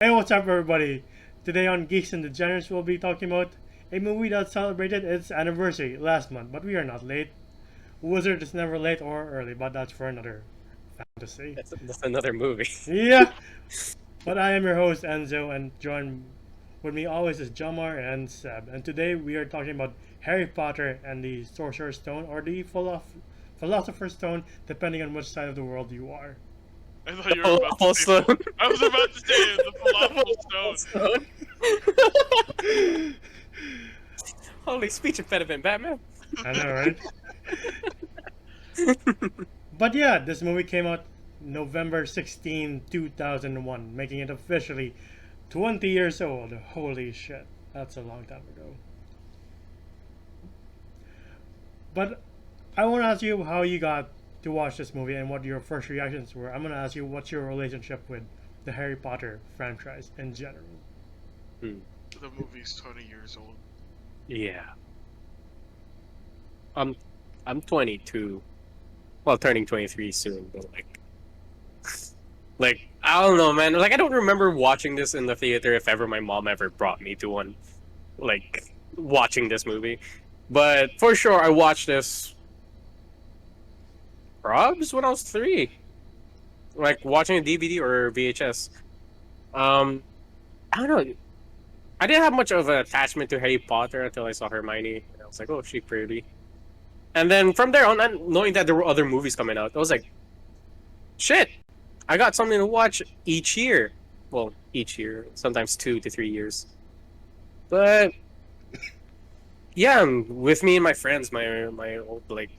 Hey, what's up, everybody? Today on Geeks and Degenerates, we'll be talking about a movie that celebrated its anniversary last month, but we are not late. Wizard is never late or early, but that's for another fantasy. That's another movie. Yeah, but I am your host Enzo, and joined with me always is Jamar and Seb. And today we are talking about Harry Potter and the Sorcerer's Stone, or the Philosopher's Stone, depending on which side of the world you are. I thought The you were about to Falafel say. Stone. I was about to say the falafel The stone. Falafel Stone. Holy speech impediment, Batman. I know, right? But yeah, this movie came out November 16, 2001, making it officially 20 years old. Holy shit. That's a long time ago. But I want to ask you how you got to watch this movie and what your first reactions were. I'm going to ask you what's your relationship with the Harry Potter franchise in general. The movie's 20 years old. Yeah. I'm 22. Well, turning 23 soon, but like I don't know, man. Like I don't remember watching this in the theater if ever my mom ever brought me to one, like watching this movie. But for sure, I watched this probably when I was 3, like watching a DVD or VHS. Um, I don't know. I didn't have much of an attachment to Harry Potter until I saw Hermione. I was like, oh, she's pretty. And then from there on, knowing that there were other movies coming out, I was like, shit, I got something to watch each year. Well, each year, sometimes 2 to 3 years. But yeah, with me and my friends, my old like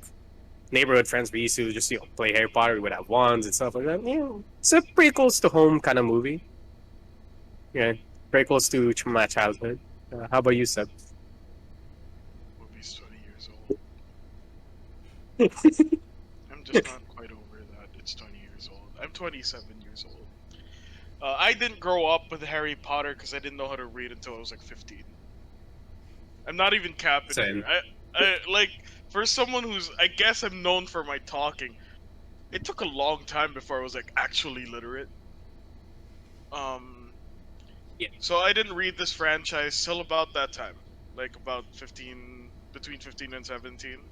neighborhood friends, we used to just play Harry Potter. We would have wands and stuff like that. Yeah, it's a pretty close to home kind of movie. Yeah, very close to my childhood. How about you, Seb? Movie's 20 years old. I'm just not quite over that. It's 20 years old. I'm 27 years old. I didn't grow up with Harry Potter because I didn't know how to read until I was like 15. I'm not even capping Same. here. I like for someone who's I guess I'm known for my talking. It took a long time before I was like actually literate. Um, Yeah. So I didn't read this franchise till about that time, like about 15, between 15 and 17.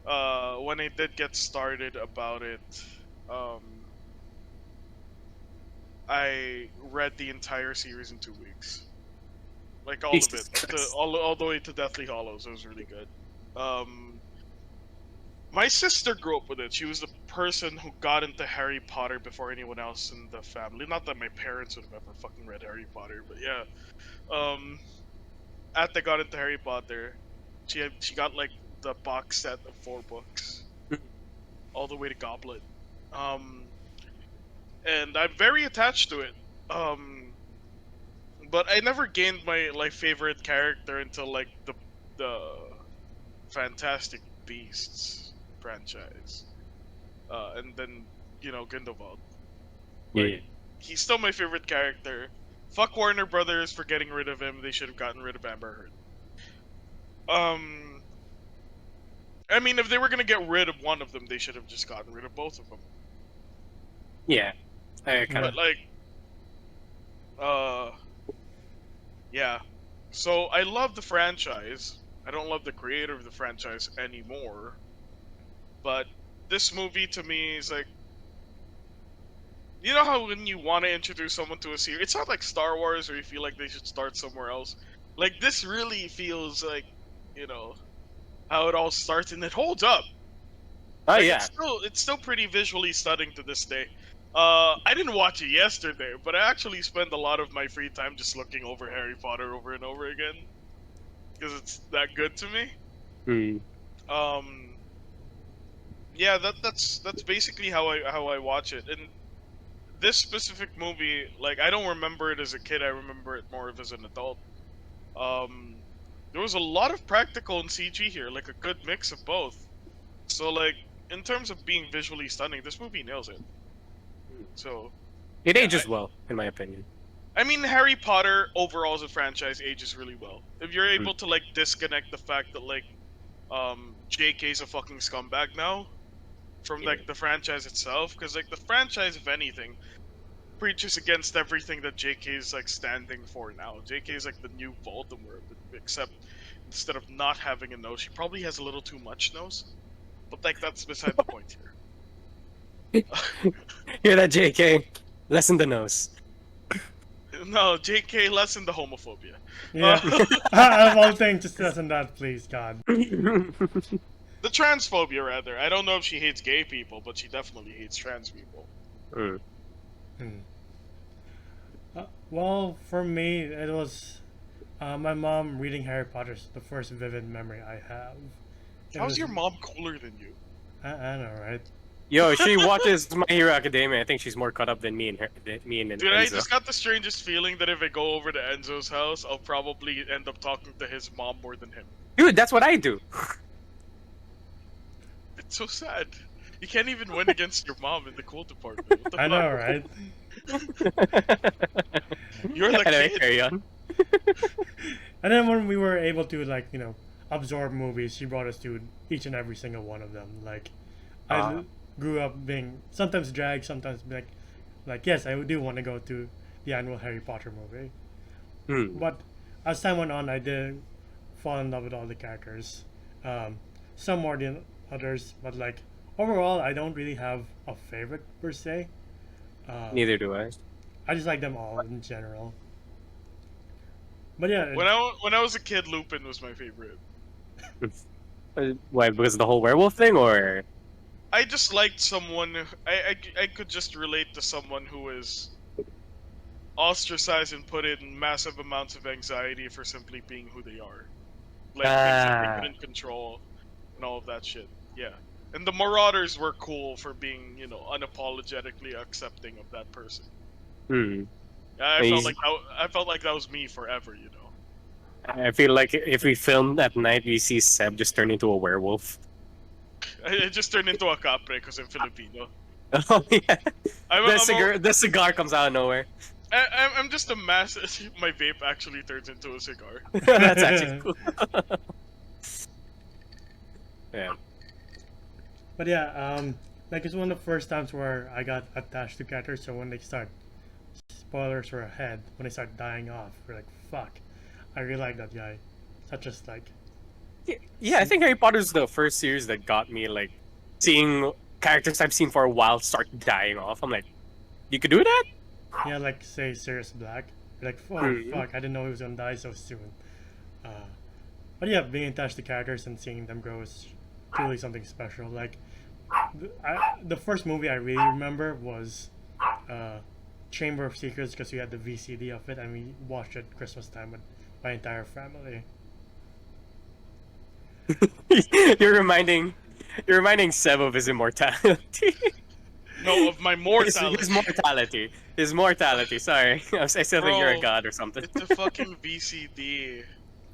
When I did get started about it, um, I read the entire series in 2 weeks, like all of Jesus it, Christ. all the way to Deathly Hollows. It was really good. Um, my sister grew up with it. She was the person who got into Harry Potter before anyone else in the family. Not that my parents would have ever fucking read Harry Potter, but yeah. Um, Atta got into Harry Potter. She got like the box set of 4 books, all the way to Goblet. Um, and I'm very attached to it. Um, but I never gained my like favorite character until like the Fantastic Beasts franchise, and then Grindelwald. Yeah. Like he's still my favorite character. Fuck Warner Brothers for getting rid of him. They should have gotten rid of Amber Heard. Um, I mean, if they were gonna get rid of one of them, they should have just gotten rid of both of them. Yeah. I kind But of. like, uh, yeah. So I love the franchise. I don't love the creator of the franchise anymore. But this movie to me is like, you know how when you want to introduce someone to a series, it's not like Star Wars where you feel like they should start somewhere else. Like this really feels like, you know, how it all starts and it holds up. Oh Like yeah. it's still pretty visually stunning to this day. I didn't watch it yesterday, but I actually spend a lot of my free time just looking over Harry Potter over and over again because it's that good to me. Hmm. Um, yeah, that's basically how I watch it. And this specific movie, like I don't remember it as a kid. I remember it more of as an adult. Um, there was a lot of practical and CG here, like a good mix of both. So like in terms of being visually stunning, this movie nails it. So It yeah, ages well, in my opinion. I mean Harry Potter overall as a franchise ages really well. If you're Hmm. able to like disconnect the fact that like JK's a fucking scumbag now from Yeah. like the franchise itself, because like the franchise, if anything, preaches against everything that JK is like standing for now. JK is like the new Voldemort, except instead of not having a nose, she probably has a little too much nose. But like that's beside the point here. Hear that, JK? Lessen the nose. No, JK lessen the homophobia. Yeah. Out of all things, just listen that, please, God. The transphobia, rather. I don't know if she hates gay people, but she definitely hates trans people. Mm. Well, for me, it was my mom reading Harry Potter's the first vivid memory I have. How's your mom cooler than you? I know, right? Yo, she watches My Hero Academia. I think she's more caught up than me and her, me and Dude, Enzo. I just got the strangest feeling that if I go over to Enzo's house, I'll probably end up talking to his mom more than him. Dude, that's what I do. It's so sad. You can't even win against your mom in the cool department. What the I know, fuck? right? You're the Anyway, kid. carry on. And then when we were able to absorb movies, she brought us to each and every single one of them. Like, I grew up being sometimes dragged, sometimes like yes, I do want to go to the annual Harry Potter movie. But as time went on, I did fall in love with all the characters. Some more than others, but like overall, I don't really have a favorite per se. Neither do I. I just like them all in general. But yeah, When I was a kid, Lupin was my favorite. Why? Because of the whole werewolf thing, or I just liked someone. I could just relate to someone who is ostracized and put in massive amounts of anxiety for simply being who they are, like things that they couldn't control, and all of that shit. Yeah, and the Marauders were cool for being, unapologetically accepting of that person. I felt like that was me forever. I feel like if we filmed at night, we see Seb just turn into a werewolf. I just turned into a capre because I'm Filipino. Oh yeah, I'm the cigar comes out of nowhere. I'm just a mass. My vape actually turns into a cigar. That's actually cool. Yeah. But yeah, like it's one of the first times where I got attached to characters. So when they start, spoilers were ahead. When they start dying off, we're like, fuck. I really like that guy. Such as like. Yeah, I think Harry Potter's the first series that got me like seeing characters I've seen for a while start dying off. I'm like, you could do that? Yeah, like say Sirius Black. You're like, oh fuck, I didn't know he was gonna die so soon. But yeah, being attached to characters and seeing them grow is truly something special. Like, the first movie I really remember was Chamber of Secrets because we had the VCD of it and we watched it Christmas time with my entire family. You're reminding Seb of his immortality. No, of my mortality. His mortality. Sorry, I still think you're a god or something. It's a fucking VCD.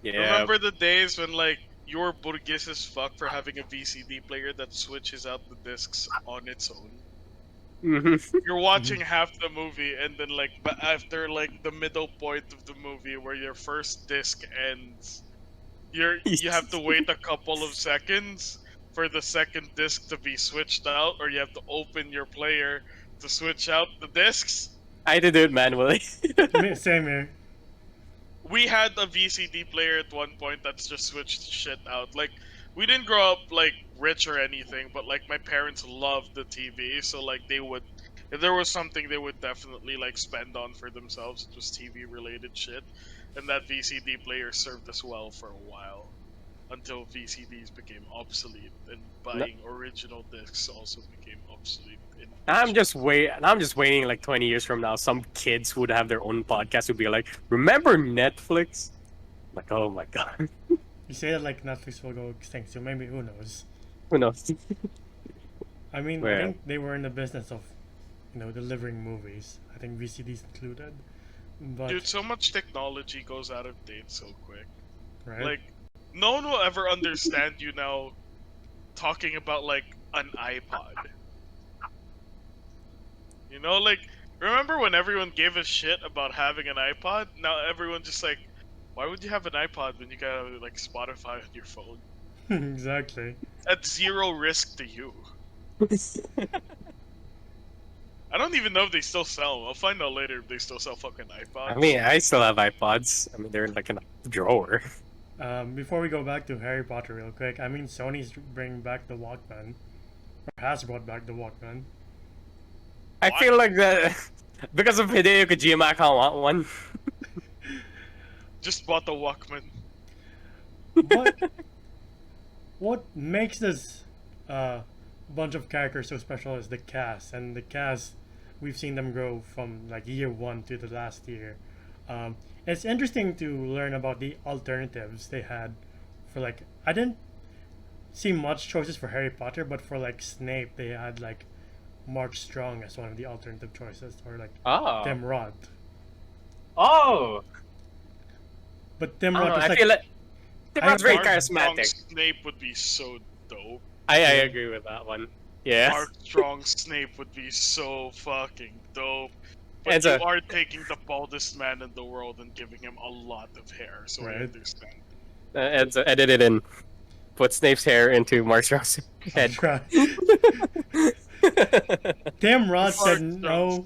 Yeah. Remember the days when like you were burgess as fuck for having a VCD player that switches out the discs on its own? You're watching half the movie and then like after like the middle point of the movie where your first disc ends, you have to wait a couple of seconds for the second disc to be switched out, or you have to open your player to switch out the discs. I had to do it manually. Same here. We had a VCD player at one point that's just switched shit out. Like, we didn't grow up like rich or anything, but like my parents loved the TV, so like they would, if there was something they would definitely like spend on for themselves, it was TV related shit. And that VCD player served us well for a while, until VCDs became obsolete and buying original discs also became obsolete. I'm just waiting like 20 years from now, some kids who would have their own podcast would be like, remember Netflix? I'm like, oh my god. You say that like Netflix will go extinct, so maybe who knows? Who knows? I mean, I think they were in the business of, delivering movies. I think VCDs included. But dude, so much technology goes out of date so quick. right? Like, no one will ever understand you now talking about like an iPod. Like, remember when everyone gave a shit about having an iPod? Now everyone just like, why would you have an iPod when you got like Spotify on your phone? Exactly. At zero risk to you. I don't even know if they still sell 'em. I'll find out later if they still sell fucking iPods. I mean, I still have iPods. I mean, they're like in a drawer. Before we go back to Harry Potter real quick, I mean Sony's bringing back the Walkman, or has brought back the Walkman. I What? feel like that because of Hideo Kojima, I can't want one. Just bought the Walkman. What what makes this bunch of characters so special is the cast, and the cast we've seen them grow from like year one to the last year. It's interesting to learn about the alternatives they had for like I didn't see much choices for Harry Potter, but for like Snape they had like Mark Strong as one of the alternative choices, or like Oh. Tim Roth. Oh. But Tim I don't Roth know. is I like feel like Timothy's very Mark Strong charismatic. Snape would be so dope. I agree with that one. Yeah. Mark Strong Snape would be so fucking dope. But And you so- are taking the baldest man in the world and giving him a lot of hair, so I Right. understand. And so edit it in. Put Snape's hair into Mark Strong's head. Tim Roth Mark said no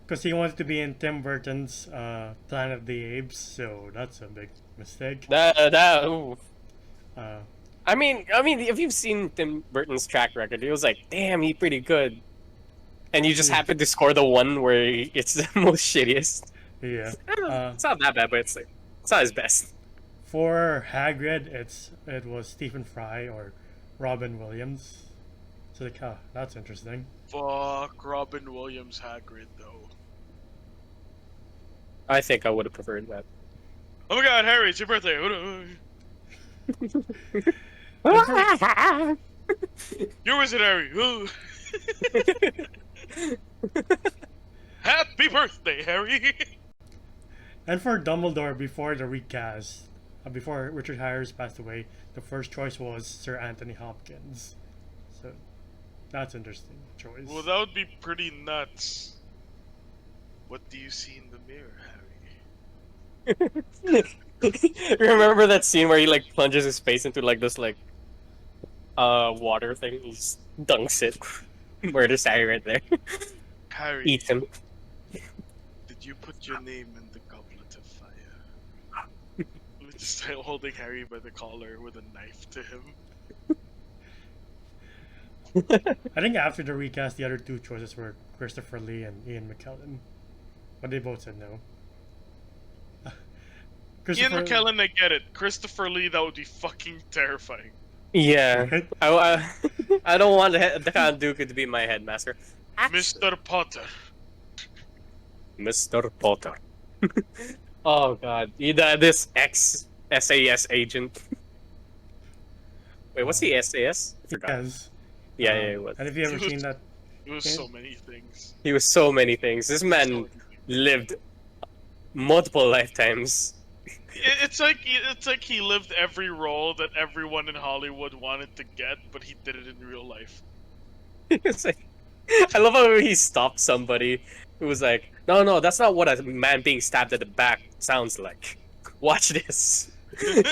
because he wanted to be in Tim Burton's Planet of the Apes, so that's a big mistake. Ooh. Uh, I mean, if you've seen Tim Burton's track record, he was like, "Damn, he's pretty good," and you just Yeah. happen to score the one where it's the most shittiest. yeah. It's not that bad, but it's not his best. For Hagrid, it was Stephen Fry or Robin Williams. So like, that's interesting. Fuck Robin Williams Hagrid though. I think I would have preferred that. Oh my god, Harry, it's your birthday. Your wizard, Harry. Ooh. Happy birthday, Harry. And for Dumbledore, before the recast, before Richard Harris passed away, the first choice was Sir Anthony Hopkins. So that's interesting choice. Well, that would be pretty nuts. What do you see in the mirror, Harry? Remember that scene where he like plunges his face into like this like water thing? He just dunks it. Murders Harry right there. Harry, Eats him. did you put your name in the goblet of fire? Just holding Harry by the collar with a knife to him. I think after the recast, the other two choices were Christopher Lee and Ian McKellen, but they both said no. Ian McKellen, I get it. Christopher Lee, that would be fucking terrifying. Yeah. Right? I don't want the Count Dooku to be my headmaster. Mr. Potter. Mr. Potter. Oh god. This ex-SAS agent. Wait, what's the SAS? I forgot. Yes. Yeah, it was. And have you ever He was- seen that? It was so many things. He was so many things. This So man many things. lived multiple lifetimes. It's like he lived every role that everyone in Hollywood wanted to get, but he did it in real life. It's like, I love how he stopped somebody who was like, no, that's not what a man being stabbed at the back sounds like. Watch this. I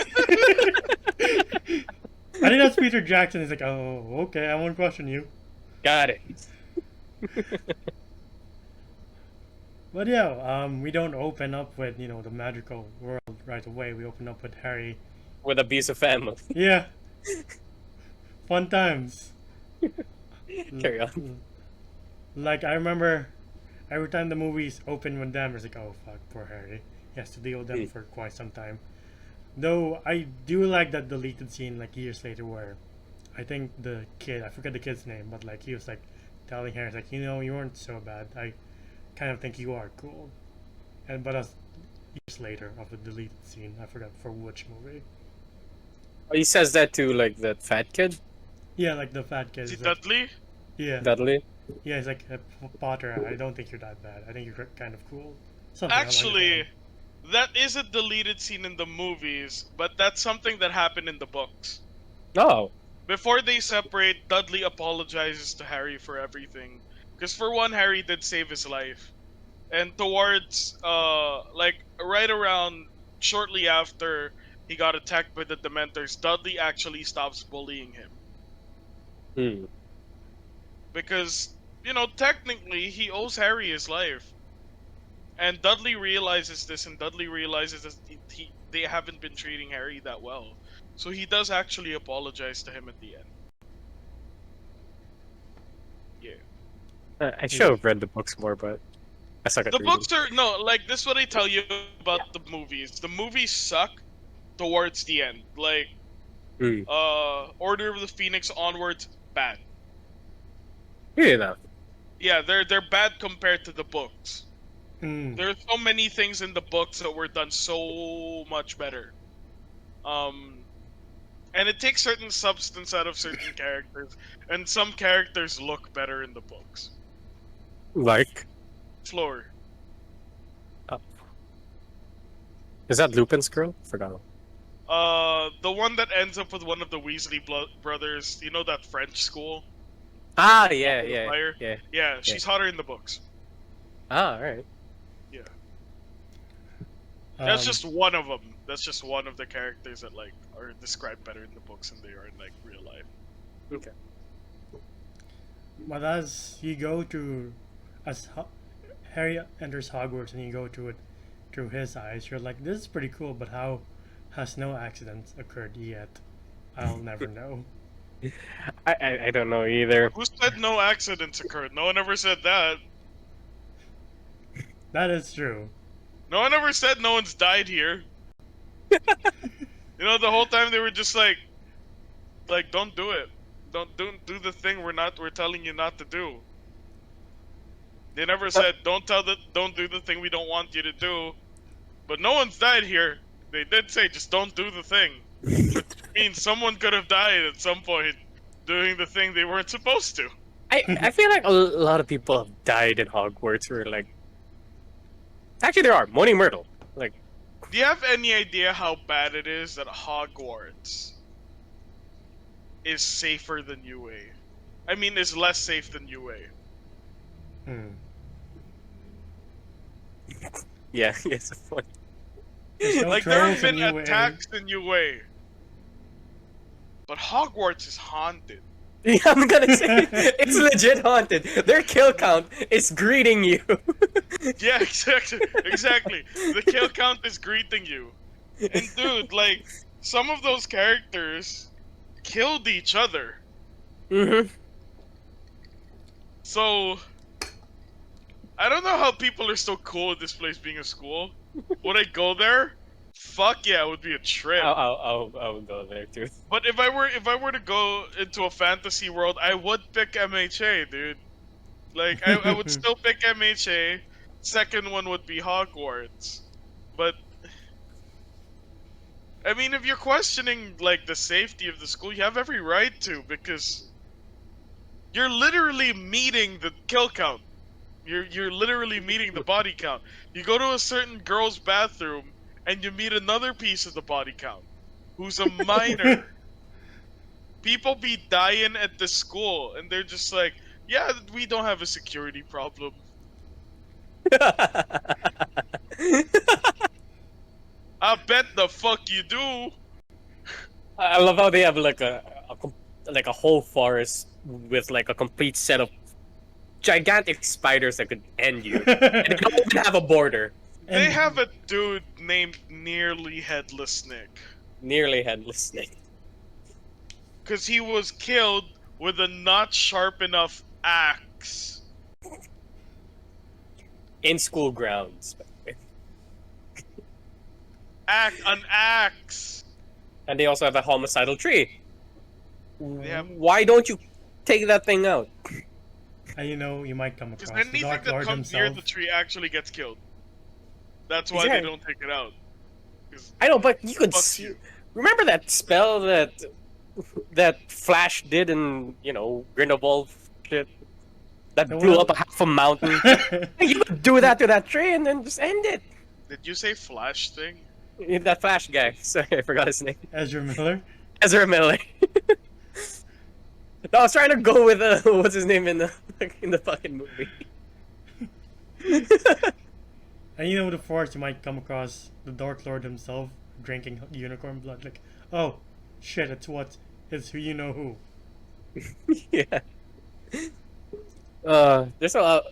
think that's Peter Jackson. He's like, oh, okay, I won't question you. Got it. But yeah, we don't open up with the magical world right away. We open up with Harry. With a piece of family. Yeah. Fun times. Carry on. Like I remember, every time the movies open with them, it's like, oh fuck, poor Harry. He has to deal with them for quite some time. Though I do like that deleted scene like years later where I think the kid, I forget the kid's name, but like he was like telling Harry, like, you weren't so bad. I kind of think you are cool. But that's years later of the deleted scene. I forgot for which movie. He says that to like that fat kid, Yeah, like the fat kid. Is is it like, Dudley? yeah, Dudley. yeah. He's like, Potter, I don't think you're that bad. I think you're kind of cool. Something along those Actually, lines. that is a deleted scene in the movies, but that's something that happened in the books. Oh. Before they separate, Dudley apologizes to Harry for everything. Because for one, Harry did save his life. And towards, like, right around, shortly after he got attacked by the Dementors, Dudley actually stops bullying him. Hmm. Because technically he owes Harry his life. And Dudley realizes this, and Dudley realizes that they haven't been treating Harry that well. So he does actually apologize to him at the end. Yeah. I should have read the books more, but I suck at The reading. books are like this. Is what I tell you about the movies. The movies suck towards the end. Like Mm. Order of the Phoenix onwards, bad. Really enough. Yeah, they're bad compared to the books. Mm. There are so many things in the books that were done so much better. And it takes certain substance out of certain characters, and some characters look better in the books. Like, Floor. is that Lupin's girl? Forgot. The one that ends up with one of the Weasley brothers. You know that French school? Ah, yeah, The yeah, fire? yeah. Yeah, she's hotter in the books. Ah, all right. Yeah. That's Um, just one of them. That's just one of the characters that like are described better in the books than they are in like real life. Okay. But as you go to, Harry enters Hogwarts and you go to it through his eyes, you're like, this is pretty cool, but how has no accidents occurred yet? I'll never know. I don't know either. Who said no accidents occurred? No one ever said that. That is true. No one ever said no one's died here. The whole time they were just like, don't do it. Don't do the thing we're telling you not to do. They never said don't do the thing we don't want you to do. But no one's died here. They did say just don't do the thing. Which means someone could have died at some point doing the thing they weren't supposed to. I feel like a lot of people have died in Hogwarts. Where like, actually, there are Moaning Myrtle. Like, Do you have any idea how bad it is that Hogwarts is safer than UA? I mean, is less safe than UA. Hmm. yeah, it's a fun. There's no Like there have trolls in been UA. attacks in UA, but Hogwarts is haunted. Yeah, I'm gonna say it's legit haunted. Their kill count is greeting you. Yeah, exactly. The kill count is greeting you, and dude, like some of those characters killed each other. Mm-hmm. So I don't know how people are so cool with this place being a school. Would I go there? Fuck yeah, it would be a trip. I'll go there too. But if I were to go into a fantasy world, I would pick MHA, dude. Like I would still pick MHA. Second one would be Hogwarts. But I mean, if you're questioning like the safety of the school, you have every right to, because you're literally meeting the kill count. You're literally meeting the body count. You go to a certain girl's bathroom and you meet another piece of the body count who's a minor. People be dying at the school and they're just like, yeah, we don't have a security problem. I bet the fuck you do. I love how they have like a whole forest with like a complete set of gigantic spiders that could end you, and they don't even have a border. They And- have a dude named Nearly Headless Nick. Nearly headless snake. Because he was killed with a not sharp enough axe. In school grounds. An axe! And they also have a homicidal tree. have- Why don't you take that thing out? And you might come Because across the anything Dark that Lord comes near himself. the tree actually gets killed. That's why Exactly. they don't take it out. 'Cause I know, but you could fuck see. you. Remember that spell that Flash did in Grindelwald shit that The blew one- up a half a mountain. You could do that to that tree and then just end it. Did you say Flash thing? That Flash guy. Sorry, I forgot his name. Ezra Miller. Ezra Miller. No, I was trying to go with what's his name in the fucking movie. And with the Force, you might come across the Dark Lord himself drinking unicorn blood. Like, oh, shit, it's who you know who. Yeah. There's a lot,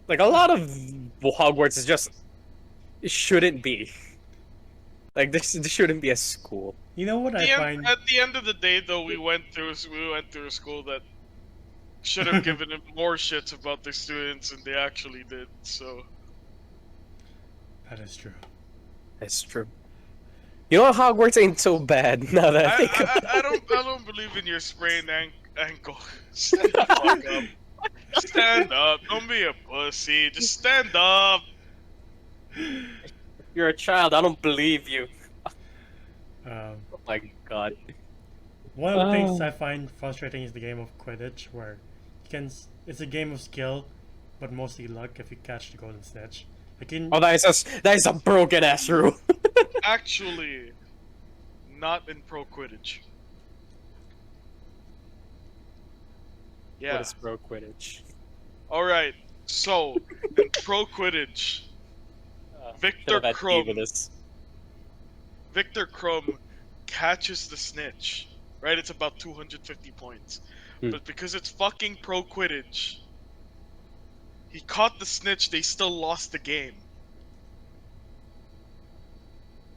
like a lot of Hogwarts is just it shouldn't be. Like this shouldn't be a school. You know what I find? At the end of the day, though, we went through a school that should have given them more shits about their students than they actually did. So That is true. That's true. You know, Hogwarts ain't so bad now that I think. I don't believe in your sprained ankle. Stand the fuck up. Stand up. Don't be a pussy. Just stand up. You're a child. I don't believe you. Um, Oh my god. One of the things Oh. I find frustrating is the game of Quidditch, where you can. It's a game of skill, but mostly luck if you catch the golden snitch. Like in, Oh, that is a broken ass rule. Actually, not in Pro Quidditch. Yeah. What is pro Quidditch? All right. So in Pro Quidditch, Victor Krum. Victor Krum catches the snitch. Right? It's about 250 points. But because it's fucking Pro Quidditch, he caught the snitch. They still lost the game.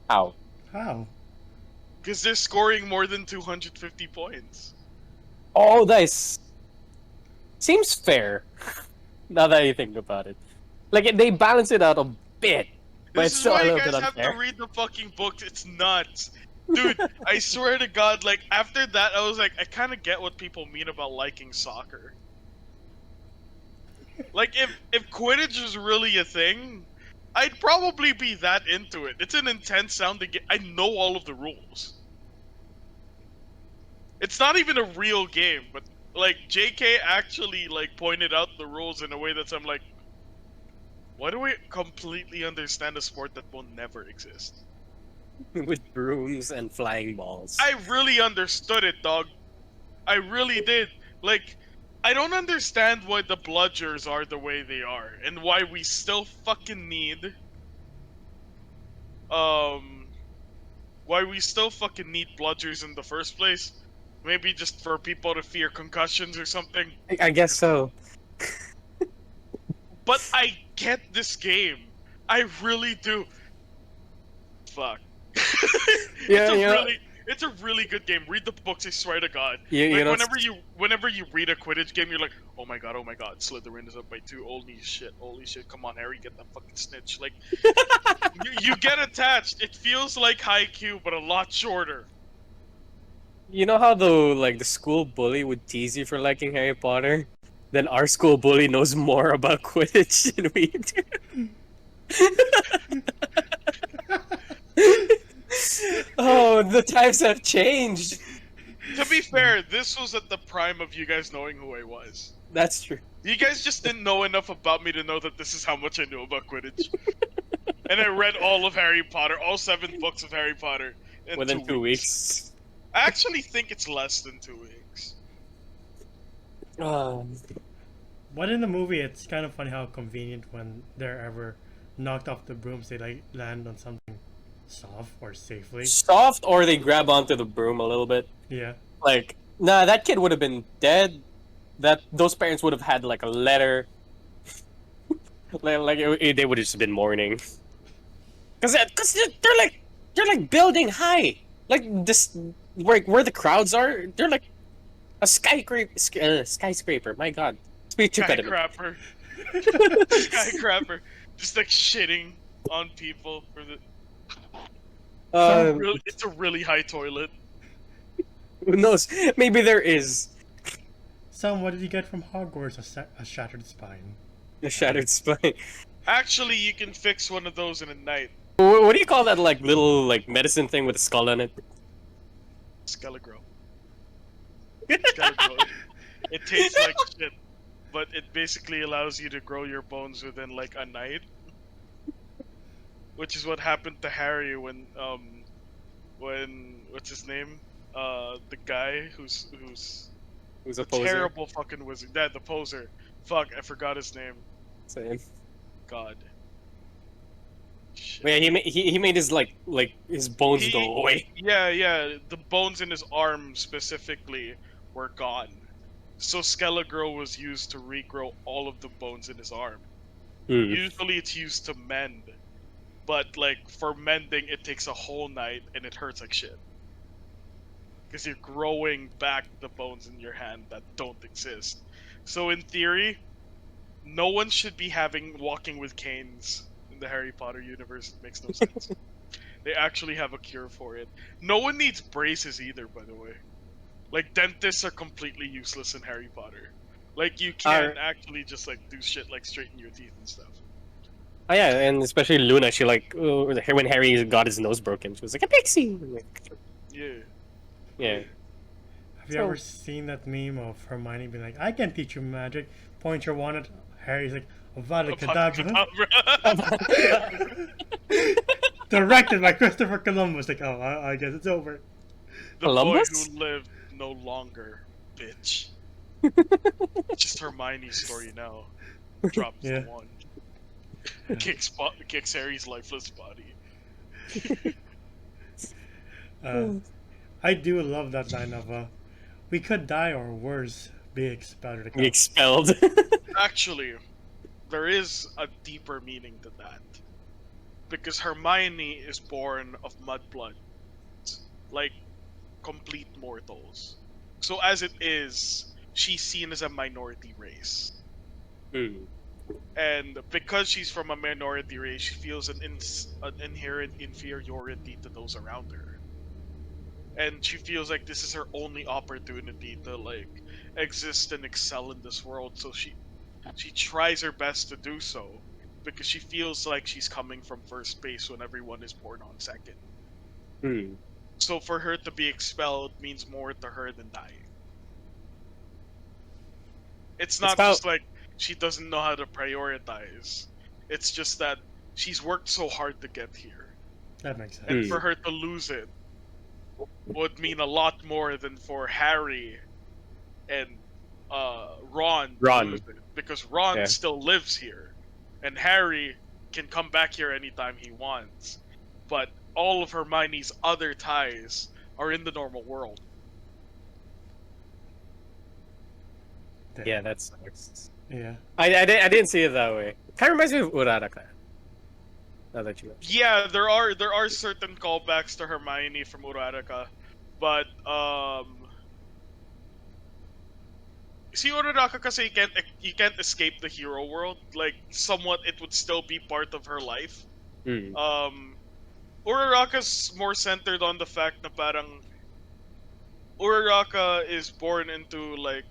How? how? Because they're scoring more than 250 points. Oh, nice. Seems fair. Now that you think about it, like they balance it out a bit, but This it's is still a why you little bit guys have unfair. to read the fucking books. It's nuts. Dude, I swear to God, like, after that, I was like, I kind of get what people mean about liking soccer. Like, if Quidditch was really a thing, I'd probably be that into it. It's an intense sounding game. I know all of the rules. It's not even a real game, but, like, JK actually, like, pointed out the rules in a way that's, I'm like, why do we completely understand a sport that will never exist? With brooms and flying balls. I really understood it, dog. I really did. Like, I don't understand why the bludgers are the way they are, and why we still fucking need, why we still fucking need bludgers in the first place. Maybe just for people to fear concussions or something. I guess so. But I get this game. I really do. Fuck. Yeah, It's a really good game. Read the books, I swear to God. You Like, know, whenever you read a Quidditch game, you're like, oh my god, Slytherin is up by 2. Holy shit, come on, Harry, get that fucking snitch. Like, you get attached. It feels like Haikyuu, but a lot shorter. you know how the school bully would tease you for liking Harry Potter? Then our school bully knows more about Quidditch than we do. Oh, the times have changed. To be fair, this was at the prime of you guys knowing who I was. That's true. You guys just didn't know enough about me to know that this is how much I knew about Quidditch. And I read all of Harry Potter, all 7 books of Harry Potter in Within 2 weeks. I actually think it's less than 2 weeks. But in the movie, it's kind of funny how convenient when they're ever knocked off the brooms, they like land on something soft or safely. Soft, or they grab onto the broom a little bit. Yeah. Like, nah, that kid would have been dead. Those parents would have had like a letter. They would have just been mourning. Cause they're like building high, like this where the crowds are. They're like a skyscraper. My God, speech impediment. Skyscraper. Skyscraper. Just like shitting on people for the. It's a really high toilet. Who knows? Maybe there is Sam, what did you get from Hogwarts? A shattered spine. a shattered spine. Actually, you can fix one of those in a night. What do you call that like little like medicine thing with a skull on it? Skelegro. Skelegro. It tastes like shit, but it basically allows you to grow your bones within like a night. Which is what happened to Harry when what's his name? The guy who's a poser. terrible fucking wizard. Yeah, the poser. Fuck, I forgot his name. Same. God. Shit. Yeah, he made his like his bones go away. Yeah, the bones in his arm specifically were gone. So Skele-Gro was used to regrow all of the bones in his arm. Mm. Usually it's used to mend, but like for mending it takes a whole night and it hurts like shit. Because you're growing back the bones in your hand that don't exist. So in theory, no one should be walking with canes in the Harry Potter universe. It makes no sense. They actually have a cure for it. No one needs braces either, by the way. Like dentists are completely useless in Harry Potter. Like you can't actually just like do shit like straighten your teeth and stuff. Oh yeah, and especially Luna, she like when Harry got his nose broken, she was like a pixie. Yeah. Yeah. Have you ever seen that meme of Hermione being like, "I can teach you magic"? Point your wand at Harry's like, "Avada Kedavra." Directed by Christopher Columbus. Like, oh, I guess it's over. The Columbus? boy who lived no longer, bitch. Just Hermione's story now. Drops Yeah. the wand. Kicks Harry's lifeless body. I do love that line of, "We could die or worse, be expelled." Be expelled. Actually, there is a deeper meaning to that. Because Hermione is born of mudblood. Like, complete mortals. So as it is, she's seen as a minority race. Mm. And because she's from a minority race, she feels an inherent inferiority to those around her. And she feels like this is her only opportunity to like exist and excel in this world. So she tries her best to do so because she feels like she's coming from first base when everyone is born on second. Mm. So for her to be expelled means more to her than dying. It's not just like she doesn't know how to prioritize. It's just that she's worked so hard to get here. That makes sense. And for her to lose it would mean a lot more than for Harry and Ron to lose it. Because Ron still lives here. And Harry can come back here anytime he wants. But all of Hermione's other ties are in the normal world. Damn. Yeah, that sucks. Yeah. I didn't see it that way. Kind of reminds me of Uraraka. Now that you mention. Yeah, there are certain callbacks to Hermione from Uraraka, but see Uraraka kasi you can't escape the hero world. Like somewhat, it would still be part of her life. Mm. Uraraka's more centered on the fact na parang Uraraka is born into like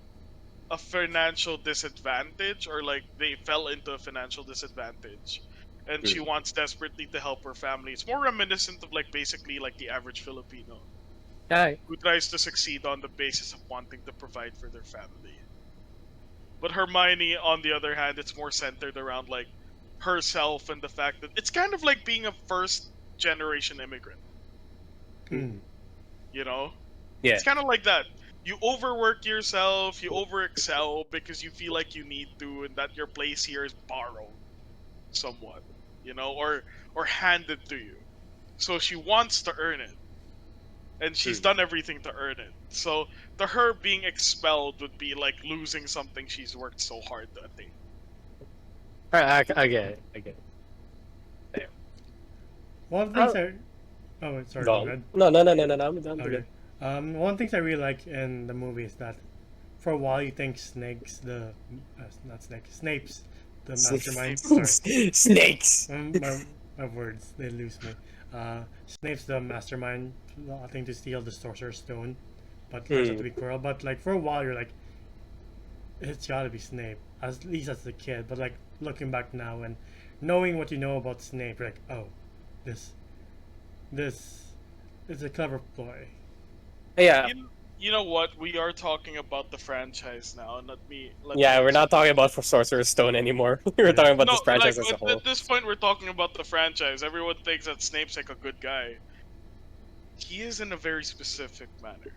a financial disadvantage, or like they fell into a financial disadvantage, and she wants desperately to help her family. It's more reminiscent of like basically like the average Filipino who tries to succeed on the basis of wanting to provide for their family. But Hermione, on the other hand, it's more centered around like herself and the fact that it's kind of like being a first generation immigrant. Mm. You know? Yeah. It's kind of like that. You overwork yourself, you overexcel because you feel like you need to, and that your place here is borrowed somewhat, you know, or handed to you. So she wants to earn it, and she's done everything to earn it. So to her, being expelled would be like losing something she's worked so hard to attain. I get it. I get it. Damn. One of the things Oh, sorry. Go ahead. No. I'm done. Okay. One of the things I really like in the movie is that for a while you think Snape's the mastermind. Sorry. Snakes. My words, they lose me. Snape's the mastermind plotting to steal the Sorcerer's Stone, but turns out to be Quirrell. But like for a while you're like, it's gotta be Snape, at least as a kid. But like looking back now and knowing what you know about Snape, you're like, oh, this is a clever ploy. Yeah. You know what? We are talking about the franchise now, and we're not talking about for Sorcerer's Stone anymore. We're talking about this franchise as a whole. At this point, we're talking about the franchise. Everyone thinks that Snape's like a good guy. He is in a very specific manner.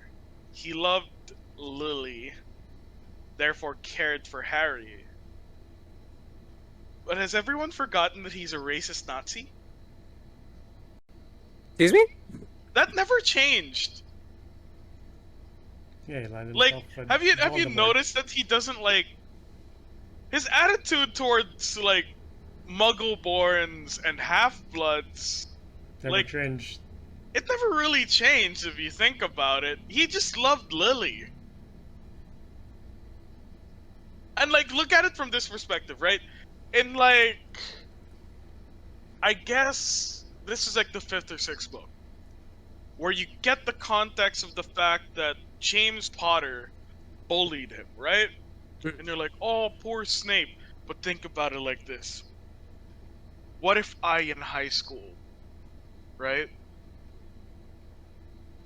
He loved Lily, therefore cared for Harry. But has everyone forgotten that he's a racist Nazi? Excuse me? That never changed. Yeah, he landed Like, himself with have you Voldemort. noticed that he doesn't like his attitude towards like Muggle-borns and Half-Bloods? Never Like, changed. it never really changed if you think about it. He just loved Lily. And like, look at it from this perspective, right? In like, I guess this is like the 5th or 6th book, where you get the context of the fact that James Potter bullied him, right? And you're like, oh, poor Snape. But think about it like this. What if I in high school, right,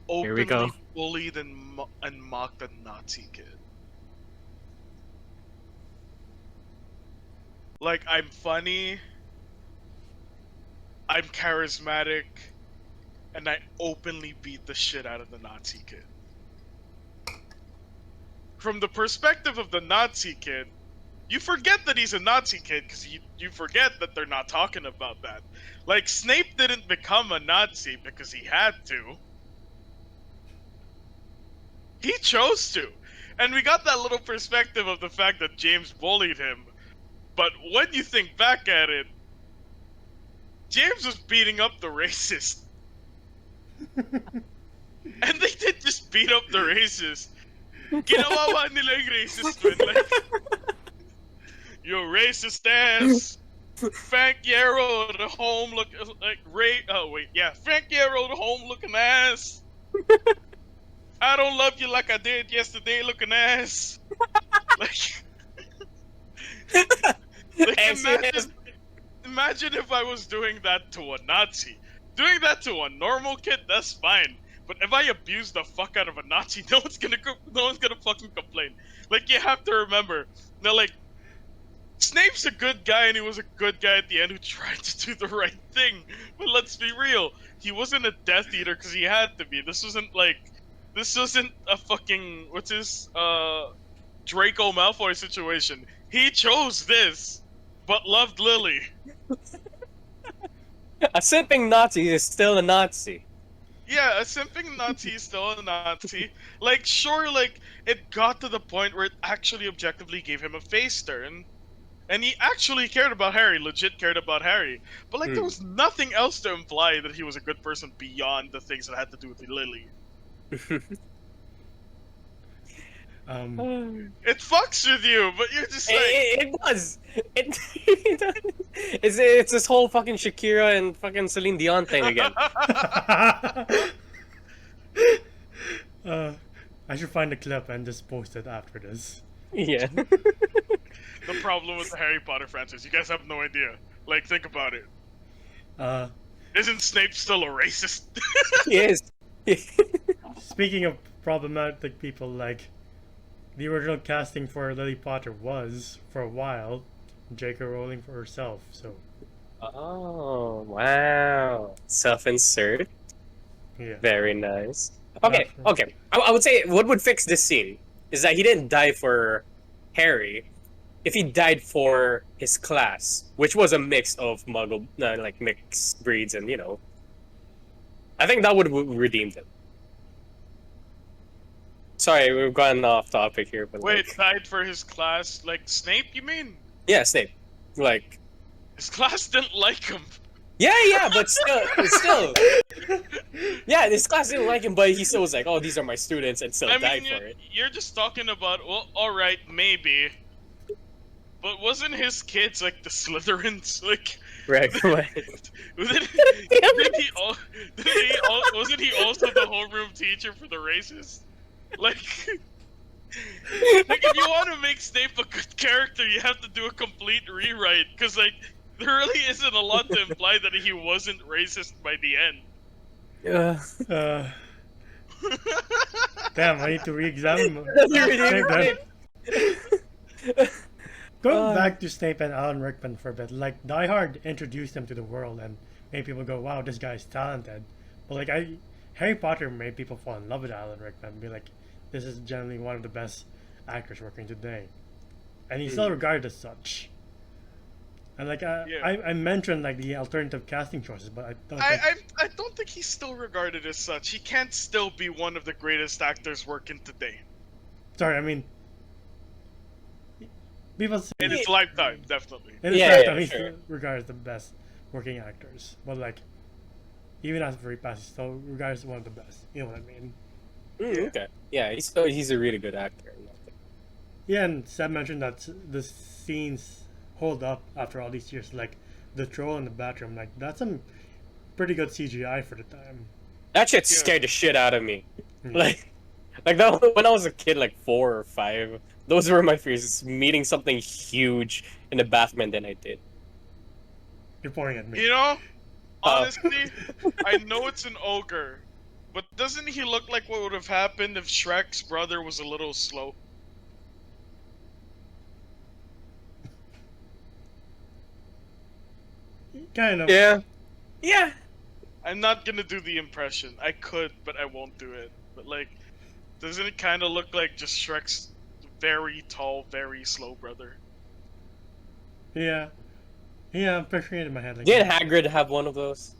Here we go. openly bullied and mocked a Nazi kid? Like, I'm funny, I'm charismatic, and I openly beat the shit out of the Nazi kid. From the perspective of the Nazi kid, you forget that he's a Nazi kid because you forget that they're not talking about that. Like, Snape didn't become a Nazi because he had to. He chose to. And we got that little perspective of the fact that James bullied him. But when you think back at it, James was beating up the racist. And they did just beat up the racist. Ginawawa nila yung racist, man. Like, you racist ass. Frank Yarrow, the home look like Ray. Oh wait, yeah, Frank Yarrow, the home looking ass. I don't love you like I did yesterday, looking ass. Like, imagine if I was doing that to a Nazi. Doing that to a normal kid, that's fine. But if I abuse the fuck out of a Nazi, no one's gonna fucking complain. Like, you have to remember, now, like, Snape's a good guy, and he was a good guy at the end who tried to do the right thing. But let's be real, he wasn't a Death Eater because he had to be. This wasn't a fucking, what's his, Draco Malfoy situation. He chose this, but loved Lily. A simping Nazi is still a Nazi. Yeah, a simping Nazi is still a Nazi. Like, sure, like, it got to the point where it actually objectively gave him a face turn. And he actually cared about Harry, legit cared about Harry. But, like, there was nothing else to imply that he was a good person beyond the things that had to do with Lily. It fucks with you, but you're just like... It does! It does. It's this whole fucking Shakira and fucking Celine Dion thing again. I should find a clip and just post it after this. Yeah. The problem with the Harry Potter franchise, you guys have no idea. Like, think about it. Isn't Snape still a racist? He is. Speaking of problematic people, like, the original casting for Lily Potter was, for a while, J.K. Rowling for herself, so... Oh, wow. Self-insert. Yeah. Very nice. Okay. I would say what would fix this scene is that he didn't die for Harry. If he died for his class, which was a mix of Muggle, like mixed breeds, and I think that would have redeemed him. Sorry, we've gone off topic here, but Wait, died for his class? Like Snape, you mean? Yeah, Snape. Like, his class didn't like him. Yeah, but still. Yeah, his class didn't like him, but he still was like, "Oh, these are my students," and still died for it. You're just talking about, well, all right, maybe. But wasn't his kids like the Slytherins? Like, right? Wasn't he also the homeroom teacher for the racists? Like, if you want to make Snape a good character, you have to do a complete rewrite. Because, like, there really isn't a lot to imply that he wasn't racist by the end. Damn, I need to re-examine Going back to Snape and Alan Rickman for a bit, like, Die Hard introduced him to the world and made people go, wow, this guy's talented. But, like, Harry Potter made people fall in love with Alan Rickman and be like, this is generally one of the best actors working today. And he's still regarded as such. And, like, I mentioned, like, the alternative casting choices, but I don't think he's still regarded as such. He can't still be one of the greatest actors working today. Sorry, I mean, people say In its lifetime, definitely. in his Yeah, lifetime, yeah, he's sure. regarded as the best working actors. But like, even after he passes, he's still regarded as one of the best. You know what I mean? Mm, okay. Yeah, he's a really good actor. Yeah, and Seb mentioned that the scenes hold up after all these years. Like the troll in the bathroom, like that's some pretty good CGI for the time. That shit Yeah. scared the shit out of me. Mm. Like that when I was a kid, like 4 or 5. Those were my fears: meeting something huge in the bathroom, than I did. You're pointing at me. You know, honestly, I know it's an ogre, but doesn't he look like what would have happened if Shrek's brother was a little slow? Kind of. Yeah. Yeah. I'm not gonna do the impression. I could, but I won't do it. But like, doesn't it kind of look like just Shrek's very tall, very slow brother? Yeah. Yeah, I'm picturing it in my head. Like, Did Hagrid have one of those?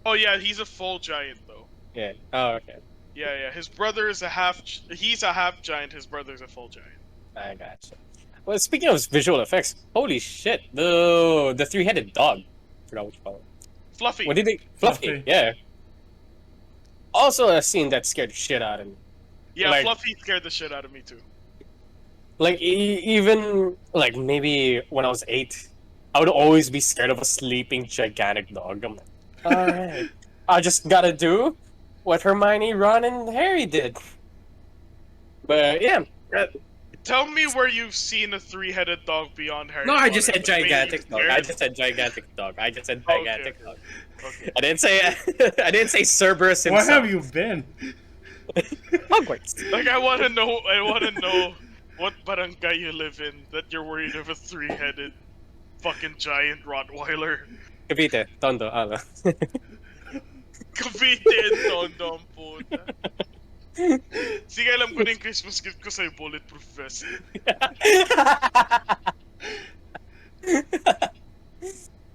Oh yeah, he's a full giant though. Yeah. Oh, okay. Yeah. His brother is a half. He's a half giant. His brother's a full giant. I gotcha. Well, speaking of visual effects, holy shit! The three-headed dog. Forgot what you call it. Fluffy. What did they? Fluffy. Fluffy. Yeah. Also, a scene that scared the shit out of me. Yeah, like- Fluffy scared the shit out of me too. Like even like maybe when I was 8, I would always be scared of a sleeping gigantic dog. I'm like, all right, I just gotta do what Hermione, Ron, and Harry did. But yeah, Tell me where you've seen a three-headed dog beyond Harry no, Potter. I just said that made you gigantic dog. scared? I just said gigantic dog. I just said Okay, gigantic okay. dog. Okay. I didn't say I didn't say Cerberus where himself. have you been? Hogwarts. Like I want to know. I want to know what barangay you live in that you're worried of a three-headed, fucking giant Rottweiler. Cavite, Tondo, ala. Cavite and Tondo ang puta. Sige, alam ko na yung Christmas gift ko sa'yo, bulletproof vest.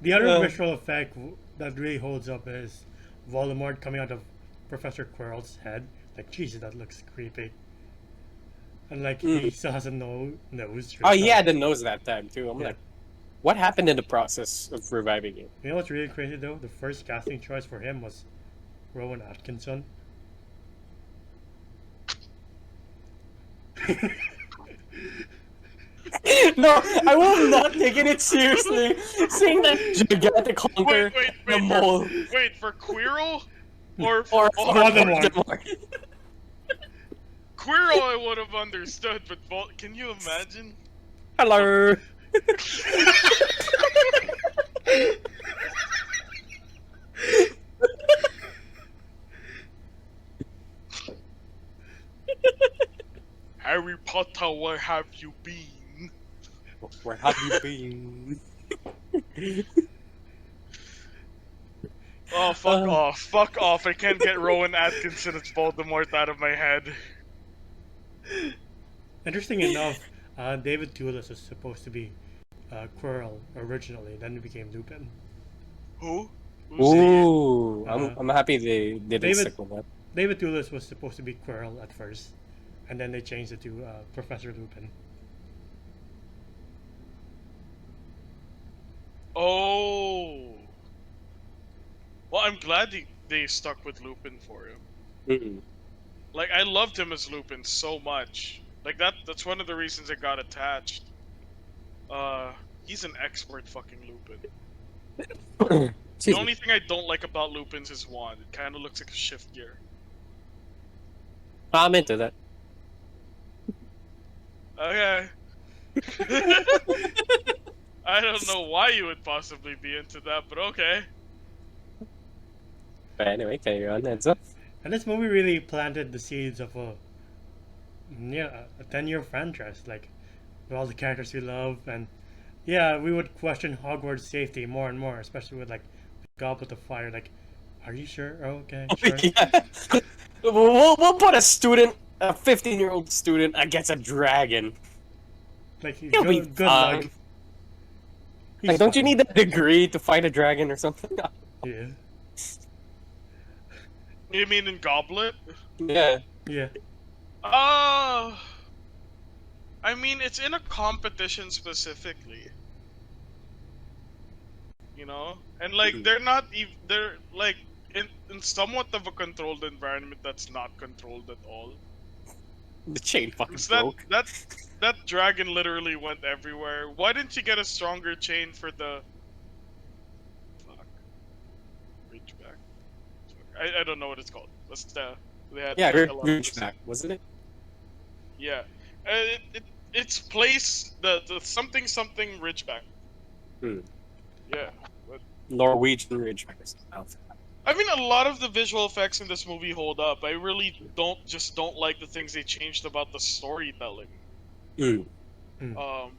The other Uh. visual effect that really holds up is Voldemort coming out of Professor Quirrell's head. Like, Jesus, that looks creepy. And like, he still has a nose. Oh, he had the nose that time too. I'm Yeah. like, what happened in the process of reviving him? You know what's really crazy though? The first casting choice for him was Rowan Atkinson. No, I will not taking it seriously. Seeing that gigantic honker, the mole, Wait, for Quirrell? Or or Voldemort. Quirrell I would have understood, but can you imagine? Hello. Harry Potter, where have you been? Where have you been? Oh, fuck off. Fuck off. I can't get Rowan Atkinson as Voldemort out of my head. Interesting enough, David Toulis was supposed to be Quirrell originally, then he became Lupin. Who? Who's he? Ooh, Uh, I'm happy they didn't David- stick with that. David Toulis was supposed to be Quirrell at first, and then they changed it to Professor Lupin. Oh. Well, I'm glad they stuck with Lupin for him. Mm-mm. Like, I loved him as Lupin so much. Like, that's one of the reasons I got attached. He's an expert fucking Lupin. The Excuse me. only thing I don't like about Lupin's is wand. It kind of looks like a shift gear. I'm into that. Okay. I don't know why you would possibly be into that, but okay. But anyway, carry on, Enzo. And this movie really planted the seeds of a 10-year franchise, like with all the characters we love, and yeah, we would question Hogwarts safety more and more, especially with like Goblet of Fire. Like, are you sure? Oh, okay, sure. Yeah. We'll put a 15-year-old student against a dragon. Like, He'll be good fine. luck. Like, He's don't you fine. need a degree to fight a dragon or something? Yeah, You mean in Goblet? Yeah. yeah. Uh, I mean, it's in a competition specifically, you know, and like they're not even they're like in somewhat of a controlled environment that's not controlled at all. The chain fucking It's broke. that dragon literally went everywhere. Why didn't you get a stronger chain for the fuck Ridgeback? I don't know what it's called. That's they had Yeah, a lot of this. Ridgeback, wasn't it? Yeah, it's place the something something Ridgeback. Hmm. Yeah, but Norwegian Ridgeback or something. I mean a lot of the visual effects in this movie hold up. I really don't like the things they changed about the storytelling. Mm. Um,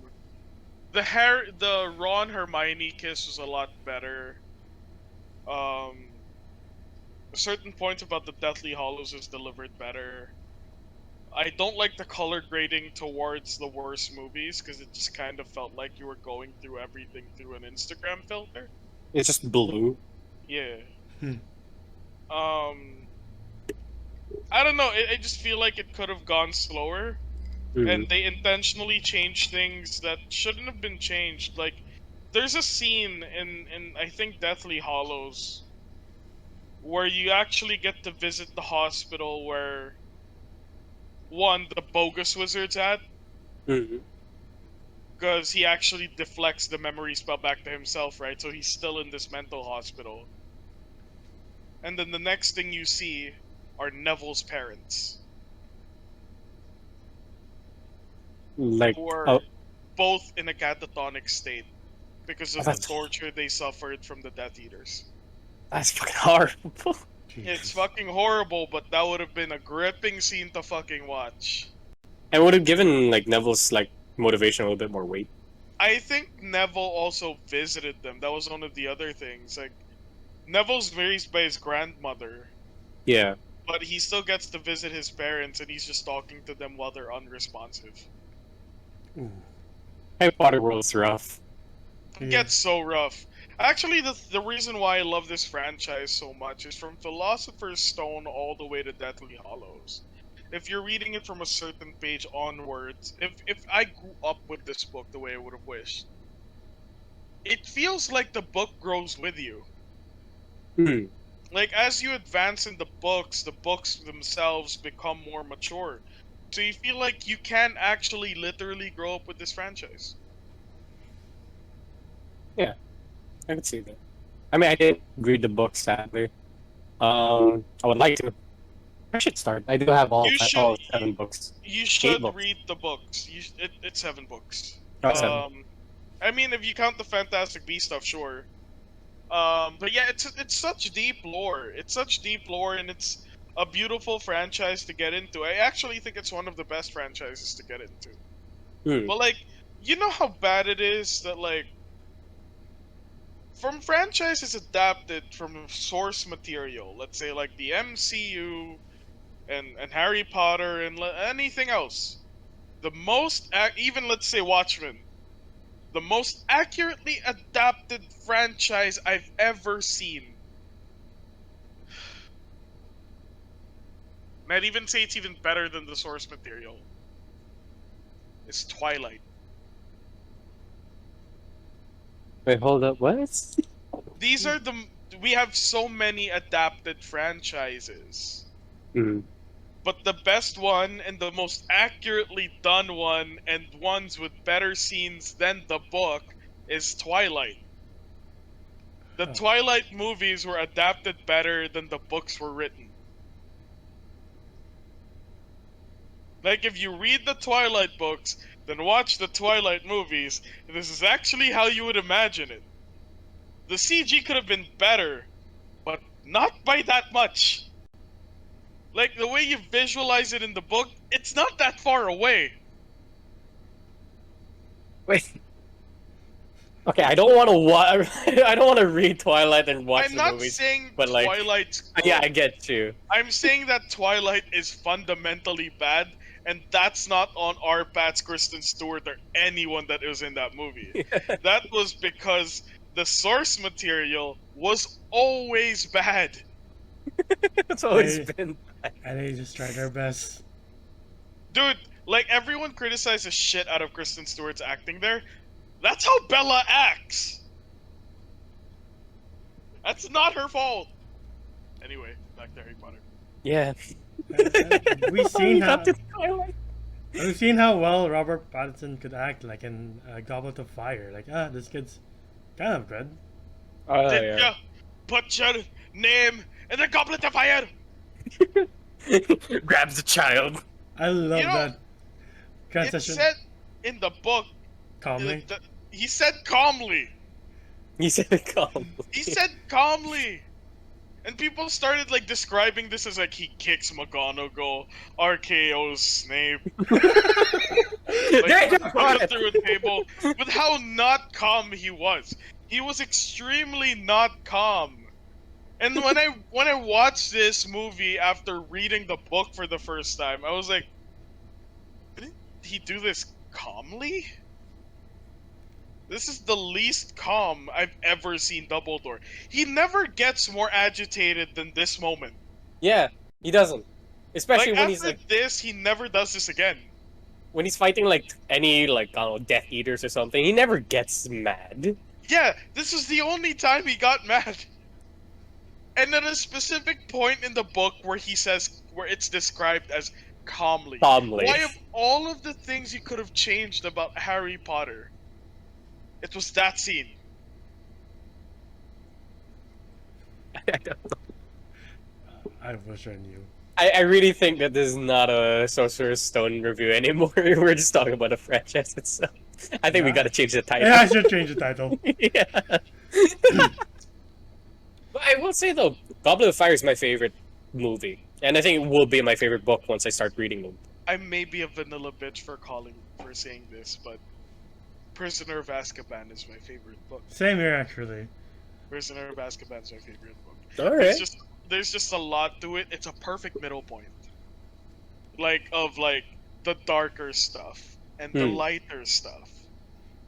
the Ron Hermione kiss was a lot better. Um, certain points about the Deathly Hollows is delivered better. I don't like the color grading towards the worst movies because it just kind of felt like you were going through everything through an Instagram filter. It's just blue. Yeah. Hmm. I don't know. I just feel like it could have gone slower, and they intentionally changed things that shouldn't have been changed. Like, there's a scene in I think Deathly Hollows where you actually get to visit the hospital where one the bogus wizard's at, Mm-hmm. because he actually deflects the memory spell back to himself, right? So he's still in this mental hospital. And then the next thing you see are Neville's parents, Like, who are oh, both in a catatonic state because of the that's torture they suffered from the Death Eaters. that's fucking horrible. It's Jesus. fucking horrible, but that would have been a gripping scene to fucking watch. And would have given like Neville's like motivation a little bit more weight. I think Neville also visited them. That was one of the other things. Like, Neville's raised by his grandmother, Yeah. but he still gets to visit his parents, and he's just talking to them while they're unresponsive. Ooh. Harry Potter world's rough. It Yeah. gets so rough. Actually, the reason why I love this franchise so much is from Philosopher's Stone all the way to Deathly Hollows. If you're reading it from a certain page onwards, if I grew up with this book the way I would have wished, it feels like the book grows with you. Hmm. Like, as you advance in the books themselves become more mature. So you feel like you can actually literally grow up with this franchise. I could see that. I mean, I didn't read the book sadly. I would like to. I should start. I do have You should all 7 books. you 8 should books. read the books. It's 7 books. Oh, 7. I mean, if you count the Fantastic Beasts stuff, sure. But yeah, it's such deep lore. It's such deep lore, and it's a beautiful franchise to get into. I actually think it's one of the best franchises to get into. Hmm. But like, you know how bad it is that like from franchises adapted from source material, let's say like the MCU and Harry Potter and anything else. The most even let's say Watchmen, the most accurately adapted franchise I've ever seen. And I'd even say it's even better than the source material. It's Twilight. Wait, hold up. What? These are we have so many adapted franchises. Hmm. But the best one and the most accurately done one and ones with better scenes than the book is Twilight. The Oh. Twilight movies were adapted better than the books were written. Like, if you read the Twilight books, then watch the Twilight movies, this is actually how you would imagine it. The CG could have been better, but not by that much. Like, the way you visualize it in the book, it's not that far away. Wait. Okay, I don't want to I don't want to read Twilight and watch I'm the not movies. saying but, like, Twilight's good. Yeah, I get you. I'm saying that Twilight is fundamentally bad, and that's not on R. Pats, Kristen Stewart, or anyone that was in that movie. That was because the source material was always bad. It's always They- been. And they just tried their best. Dude, like everyone criticizes shit out of Kristen Stewart's acting there. That's how Bella acts. That's not her fault. Anyway, back to Harry Potter. Yeah. We've seen He's how up to Twilight. we've seen how well Robert Pattinson could act, like in Goblet of Fire. Like, this kid's kind of good. Oh Did yeah. ya put your name in the Goblet of Fire? Grabs the child. I love You know, that It transition. said in the book. Calmly. He said calmly. He said it calmly. He said calmly. And people started like describing this as like he kicks McGonagall, RKO's Snape, There you like go. through a table, with how not calm he was. He was extremely not calm. And when I watched this movie after reading the book for the first time, I was like, didn't he do this calmly? This is the least calm I've ever seen Dumbledore. He never gets more agitated than this moment. Yeah, he doesn't. Especially Like when he's after like this, he never does this again. when he's fighting like any like I don't know, Death Eaters or something. He never gets mad. Yeah, this is the only time he got mad. And at a specific point in the book where it's described as calmly. Calmly. Why of all of the things you could have changed about Harry Potter, it was that scene. I don't know. I wish I knew. I really think that this is not a Sorcerer's Stone review anymore. We're just talking about the franchise itself. I think we Yeah. gotta change the title. Yeah, I should change the title. Yeah. But I will say though, Goblet of Fire is my favorite movie, and I think it will be my favorite book once I start reading them. I may be a vanilla bitch for saying this, but Prisoner of Azkaban is my favorite book. Same here, actually. Prisoner of Azkaban is my favorite book. All right. There's just a lot to it. It's a perfect middle point. Like the darker stuff and the lighter stuff.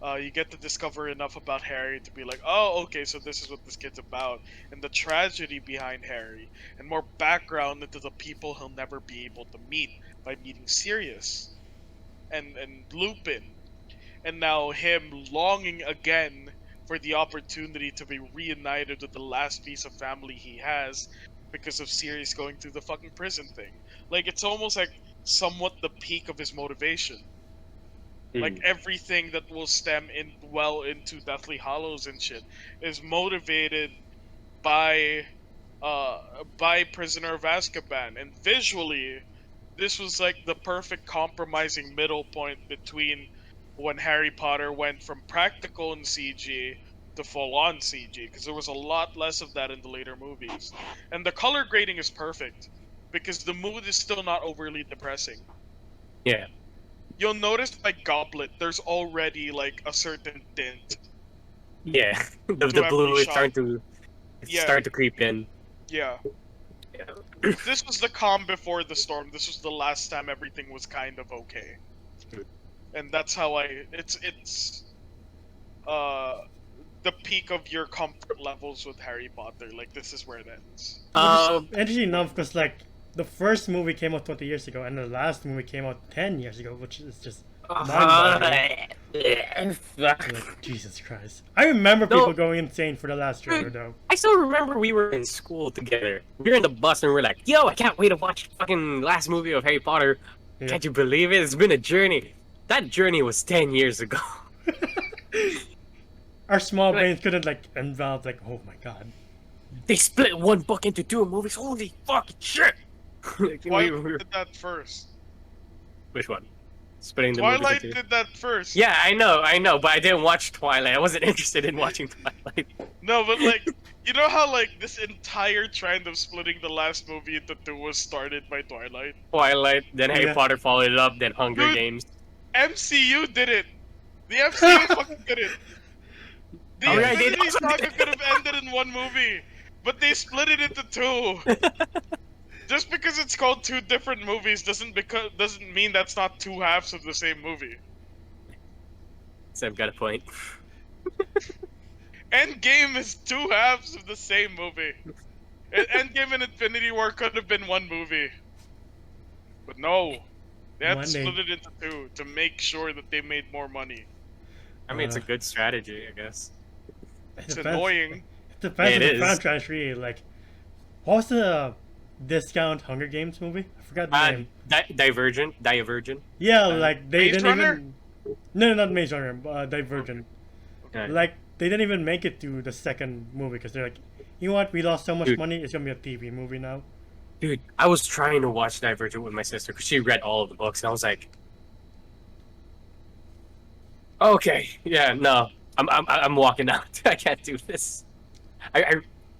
You get to discover enough about Harry to be like, oh, okay, so this is what this kid's about, and the tragedy behind Harry, and more background into the people he'll never be able to meet by meeting Sirius and Lupin, and now him longing again for the opportunity to be reunited with the last piece of family he has because of Sirius going through the fucking prison thing. Like, it's almost like somewhat the peak of his motivation. Like, everything that will stem into Deathly Hallows and shit is motivated by Prisoner of Azkaban. And visually, this was like the perfect compromising middle point between when Harry Potter went from practical in CG to full-on CG, because there was a lot less of that in the later movies. And the color grading is perfect, because the mood is still not overly depressing. Yeah. You'll notice by Goblet, there's already like a certain tint. Yeah. the every blue is shot. starting to creep in. Yeah. Yeah. This was the calm before the storm. This was the last time everything was kind of okay. And that's how it's the peak of your comfort levels with Harry Potter. Like, this is where it ends. Interesting enough, because like the first movie came out 20 years ago, and the last movie came out 10 years ago, which is just mind-boggling. Like, Jesus Christ! I remember people going insane for the last trailer, though. I still remember we were in school together. We were in the bus and we were like, yo, I can't wait to watch fucking last movie of Harry Potter. Yeah. Can't you believe it? It's been a journey. That journey was 10 years ago. Our small brains couldn't like envelop like, oh my god. They split one book into two movies. Holy fucking shit! Like, Twilight did that first. Which one? Splitting the movies Twilight into... did that first. Yeah, I know, but I didn't watch Twilight. I wasn't interested in watching Twilight. No, but like, you know how like this entire trend of splitting the last movie into two was started by Twilight? Twilight, then Harry Yeah. Potter followed it up, then Hunger Dude. Games. MCU did it. The MCU fucking did it. The Alright, they Infinity also Saga did- could have ended in one movie, but they split it into two. Just because it's called two different movies doesn't mean that's not two halves of the same movie. So I've got a point. Endgame is two halves of the same movie. Endgame and Infinity War could have been one movie. But no. They had to Money. split it into two to make sure that they made more money. I mean, it's a good strategy, I guess. It's It annoying. It depends on It the is. franchise, really. Like, what was the discount Hunger Games movie? I forgot the name. Divergent. Yeah, uh, like they Maze didn't Runner? even. No, not Maze Runner. Divergent. Okay. Like they didn't even make it to the second movie because they're like, you know what? We lost so much Dude. money. It's gonna be a TV movie now. Dude, I was trying to watch Divergent with my sister because she read all of the books, and I was like, okay, yeah, no, I'm walking out. I can't do this.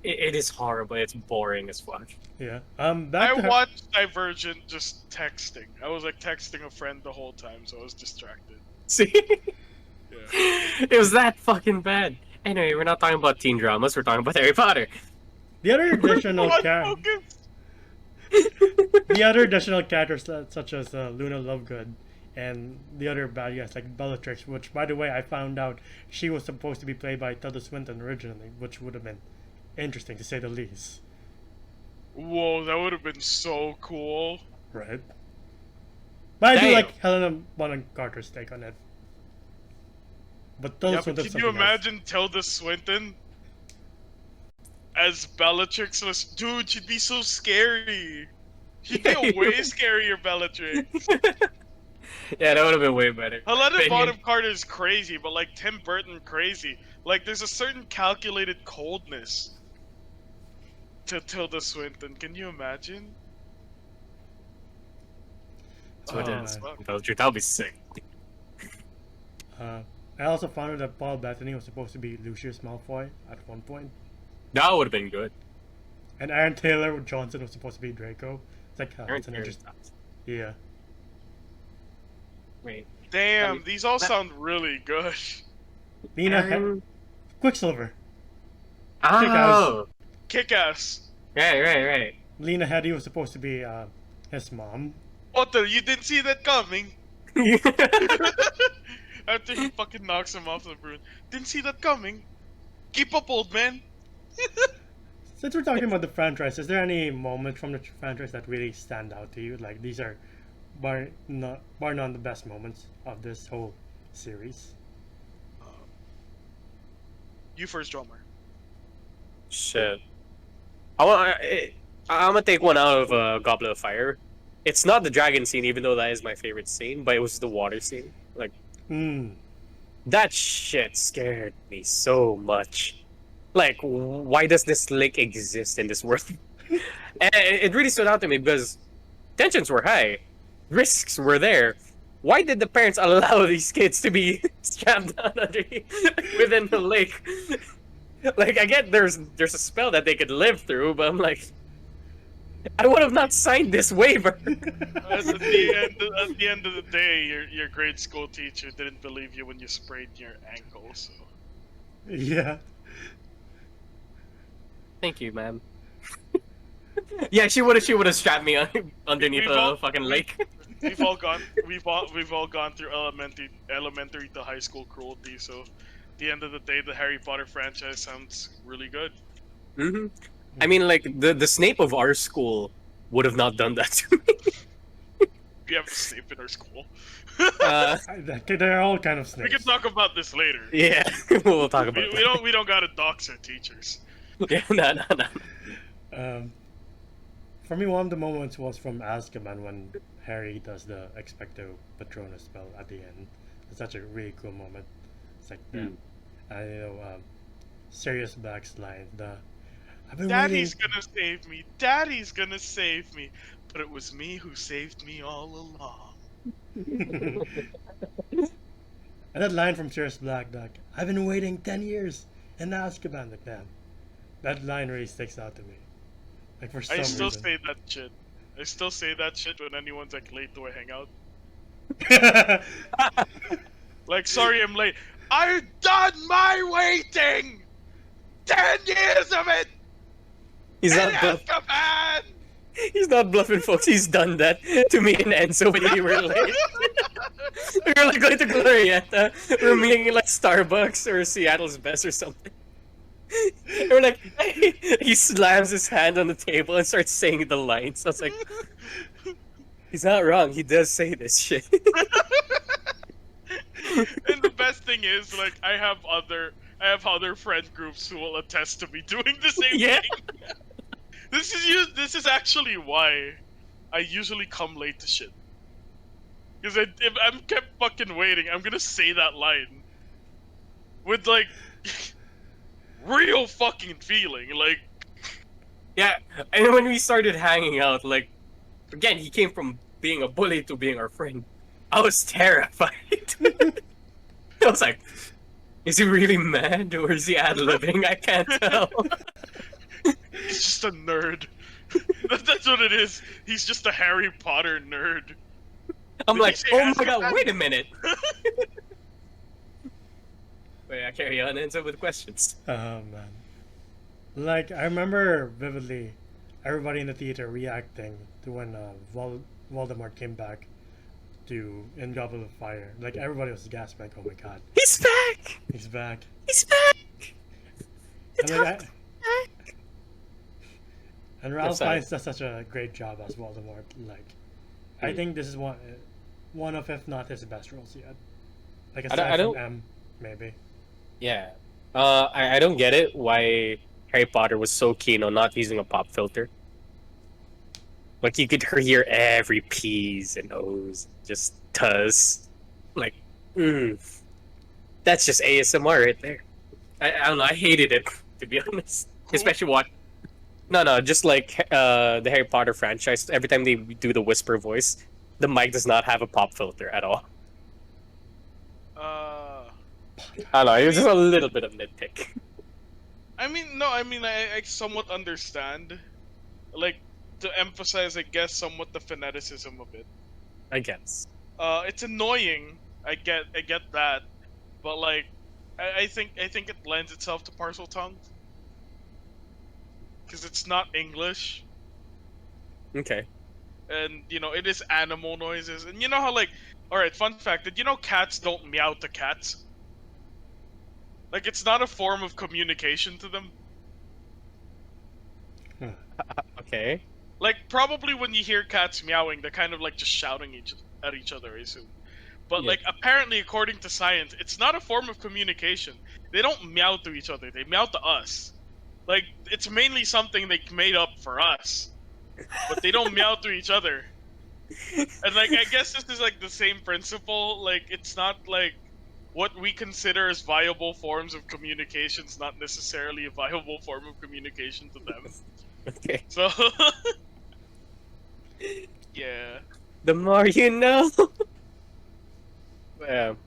It is horrible. It's boring as fuck. Yeah. Back I to watched Divergent just texting. I was like texting a friend the whole time, so I was distracted. See, Yeah. it was that fucking bad. Anyway, we're not talking about teen dramas. We're talking about Harry Potter. the other additional What characters. focus? The other additional characters such as Luna Lovegood and the other bad guys like Bellatrix, which by the way I found out she was supposed to be played by Tilda Swinton originally, which would have been interesting to say the least. Whoa, that would have been so cool. Right. But I do Damn. like Helena Bonham Carter's take on it. But Tilda Yeah, but Swinton's can you something else. imagine Tilda Swinton as Bellatrix? Dude, she'd be so scary. She'd be a way scarier Bellatrix. Yeah, that would have been way better. Helena But Bonham Carter is crazy, but like Tim Burton crazy. Like there's a certain calculated coldness to Tilda Swinton. Can you imagine? That's what Oh, it is. man. Bellatrix, that'll be sick. I also found out that Paul Bettany was supposed to be Lucius Malfoy at one point. That would have been good. And Aaron Taylor Johnson was supposed to be Draco. It's like, Aaron it's an Taylor's interesting. nuts. Yeah. Wait. Damn, I mean, these all sound really good. Nina Aaron- Quicksilver. Oh! Kick ass. Right. Lena Headey was supposed to be his mom. Otto, you didn't see that coming. After he fucking knocks him off the broom. Didn't see that coming. Keep up, old man. Since we're talking about the franchise, is there any moment from the franchise that really stand out to you? Like these are bar none the best moments of this whole series. You first, drummer. Shit. I'm gonna take one out of Goblet of Fire. It's not the dragon scene, even though that is my favorite scene, but it was the water scene. Like, that shit scared me so much. Like, why does this lake exist in this world? And it really stood out to me because tensions were high, risks were there. Why did the parents allow these kids to be strapped down within the lake? Like, I get there's a spell that they could live through, but I'm like, I would have not signed this waiver. At the end of the day, your grade school teacher didn't believe you when you sprained your ankle. So Yeah. Thank you, ma'am. Yeah, she would have strapped me underneath We've a all- fucking lake. we've all gone through elementary to high school cruelty. So at the end of the day, the Harry Potter franchise sounds really good. Hmm. I mean, like the Snape of our school would have not done that to me. We have a Snape in our school. They're all kind of We snakes. can talk about this later. Yeah, we'll talk about We don't gotta dox our teachers. that. Yeah, no. For me, one of the moments was from Azkaban when Harry does the Expecto Patronus spell at the end. It's such a really cool moment. It's like, Sirius Black's line, I've been Daddy's gonna save me. Daddy's gonna save me. But it was me who saved me all along. waiting. And that line from Sirius Black, like, I've been waiting 10 years in Azkaban, like that. That line really sticks out to me. Like, for some I still reason. say that shit. I still say that shit when anyone's like late to a hangout. Like, sorry I'm late. I've done my waiting! 10 years of it! He's In not bluff- Azkaban! he's not bluffing, folks. He's done that to me and Enzo when we were late. We were like going to Glorietta. We were meeting in like Starbucks or Seattle's Best or something. And we're like, he slams his hand on the table and starts saying the lines. I was like, He's not wrong. He does say this shit. And the best thing is, like, I have other friend groups who will attest to me doing the same Yeah. thing. This is actually why I usually come late to shit. Because if I'm kept fucking waiting, I'm gonna say that line with like real fucking feeling. Like, Yeah, and when we started hanging out, like, again, he came from being a bully to being our friend. I was terrified. I was like, is he really mad or is he ad-libbing? I can't tell. he's just a nerd. That's what it is. He's just a Harry Potter nerd. I'm Did like, he say oh my Azkaban? god, wait a minute. Wait, I carry on and with questions. Oh man. Like I remember vividly everybody in the theater reacting to when Voldemort came back in Goblet of Fire. Like everybody was gasping, oh my god. He's back! He's back. He's back! And like and Ralph sorry. Fiennes does such a great job as Voldemort. Like I think this is one of, if not his best roles yet. Like aside I don't- from M, maybe. Yeah. I don't get it why Harry Potter was so keen on not using a pop filter. Like, you could hear every P's and O's, just tuz. Like, that's just ASMR right there. I don't know, I hated it, to be honest. Especially what... No, just like the Harry Potter franchise, every time they do the whisper voice, the mic does not have a pop filter at all. I don't know, it was just a little bit of nitpick. I somewhat understand. Like, to emphasize, I guess, somewhat the fanaticism of it. I guess. It's annoying. I get that, but like, I think it lends itself to parcel tongue because it's not English, Okay. and it is animal noises, and you know how like, all right, fun fact: did you know cats don't meow to cats? Like, it's not a form of communication to them. Okay. Like, probably when you hear cats meowing, they're kind of like just shouting at each other, I assume. But Yeah. like, apparently, according to science, it's not a form of communication. They don't meow to each other; they meow to us. Like, it's mainly something they made up for us, but they don't meow to each other. And like, I guess this is like the same principle. Like, it's not like what we consider as viable forms of communication is not necessarily a viable form of communication to them. Okay. So, yeah. The more you know. Damn,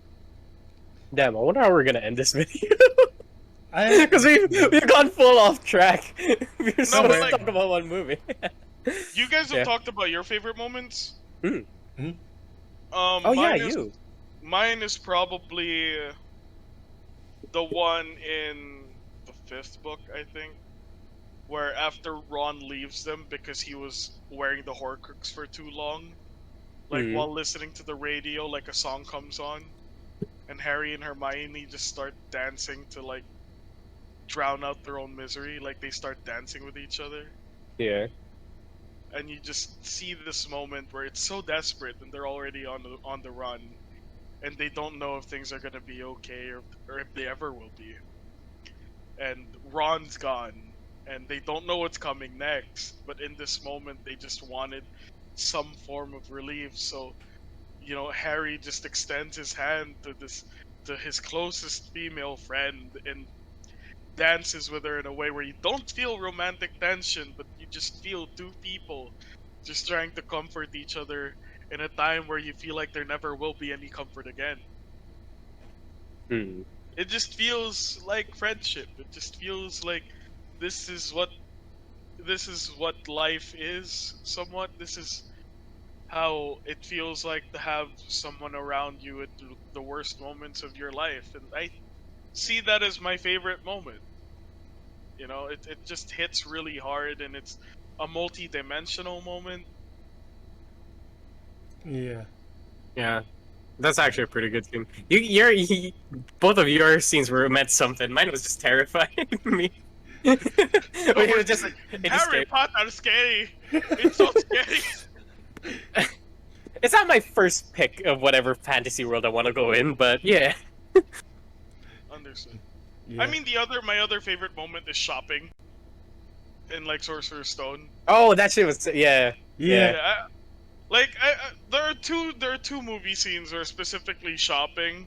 I wonder how we're gonna end this video. Because we've gone full off track. We're No, supposed but, to like- talk about one movie. You guys have Yeah. talked about your favorite moments. Hmm. Oh Oh yeah, mine is, you. Mine is probably the one in the 5th book, I think, where after Ron leaves them because he was wearing the Horcrux for too long, like Mhm. while listening to the radio, like a song comes on, and Harry and Hermione just start dancing to like drown out their own misery. Like, they start dancing with each other. Yeah. And you just see this moment where it's so desperate and they're already on the run, and they don't know if things are gonna be okay or if they ever will be. And Ron's gone, and they don't know what's coming next. But in this moment, they just wanted some form of relief. So, Harry just extends his hand to his closest female friend and dances with her in a way where you don't feel romantic tension, but you just feel two people just trying to comfort each other in a time where you feel like there never will be any comfort again. Hmm. It just feels like friendship. It just feels like this is what life is, somewhat. This is how it feels like to have someone around you at the worst moments of your life, and I see that as my favorite moment. It just hits really hard, and it's a multi-dimensional moment. Yeah. Yeah. That's actually a pretty good scene. Both of your scenes were meant something. Mine was just terrifying me. It was just, it just Harry Potter scary. It's so scary. It's not my first pick of whatever fantasy world I want to go in, but yeah. Understood. Yeah. I mean, my other favorite moment is shopping in like Sorcerer's Stone. Oh, that shit was Yeah. Yeah, there are two movie scenes where specifically shopping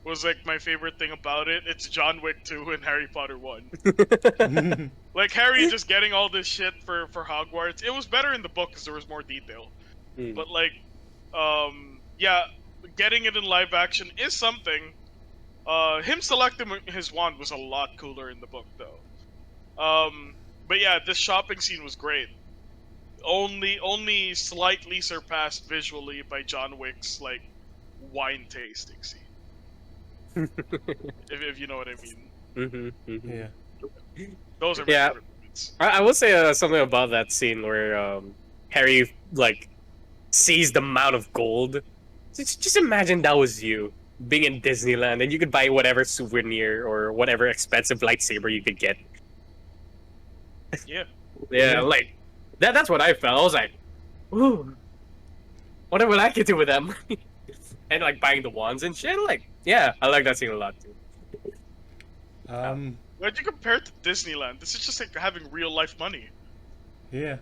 was like my favorite thing about it. It's John Wick 2 and Harry Potter 1. Like Harry just getting all this shit for Hogwarts. It was better in the book because there was more detail. Hmm. But like, yeah, getting it in live action is something. Him selecting his wand was a lot cooler in the book though. But yeah, this shopping scene was great. Only slightly surpassed visually by John Wick's like wine tasting scene. if you know what I mean. Yeah. Those are my Yeah. favorite moments. I will say something about that scene where Harry like sees the amount of gold. Just imagine that was you being in Disneyland and you could buy whatever souvenir or whatever expensive lightsaber you could get. Yeah. Yeah, like that's what I felt. I was like, ooh, whatever I could do with that money. And like buying the wands and shit. Like, yeah, I like that scene a lot too. Why'd you compare it to Disneyland? This is just like having real life money. Yeah.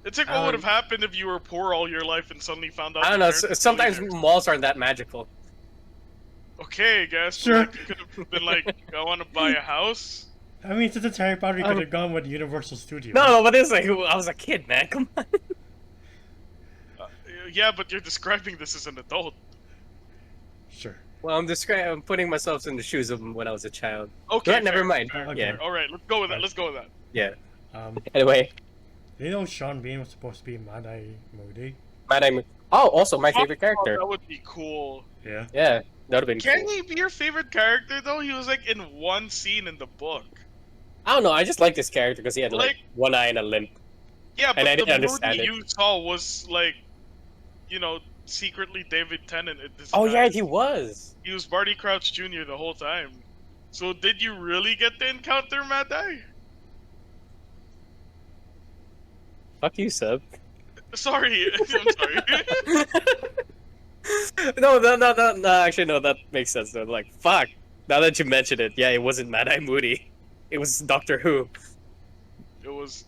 It's like what would have happened if you were poor all your life and suddenly found out. I don't your know. parents were Sometimes millionaires? malls aren't that magical. Okay, I guess. Sure. Like, you could have been like, I want to buy a house. I mean, since it's Harry Potter, you could have gone with Universal Studios. No, but it's like I was a kid, man. Come on. Yeah, but you're describing this as an adult. Sure. Well, I'm putting myself in the shoes of when I was a child. Okay, But never fair, mind. fair. Okay. Yeah. All right, let's go with that. Let's go with that. Yeah. Um, Anyway, you know Sean Bean was supposed to be Mad-Eye Moody? also my favorite character. That would be cool. Yeah. Yeah, that would have been Can cool. he be your favorite character though? He was like in one scene in the book. I don't know. I just like this character because he had like Like- one eye and a limp. Yeah, but And I the didn't understand movie it. you saw was like, you know, secretly David Tennant in this. Oh yeah, he was. He was Barty Crouch Jr. the whole time. So did you really get to encounter Mad Eye? Fuck you, Sub. Sorry, I'm sorry. No. Actually, no. That makes sense. Though. Like, fuck. Now that you mention it, yeah, it wasn't Mad Eye Moody. It was Doctor Who. It was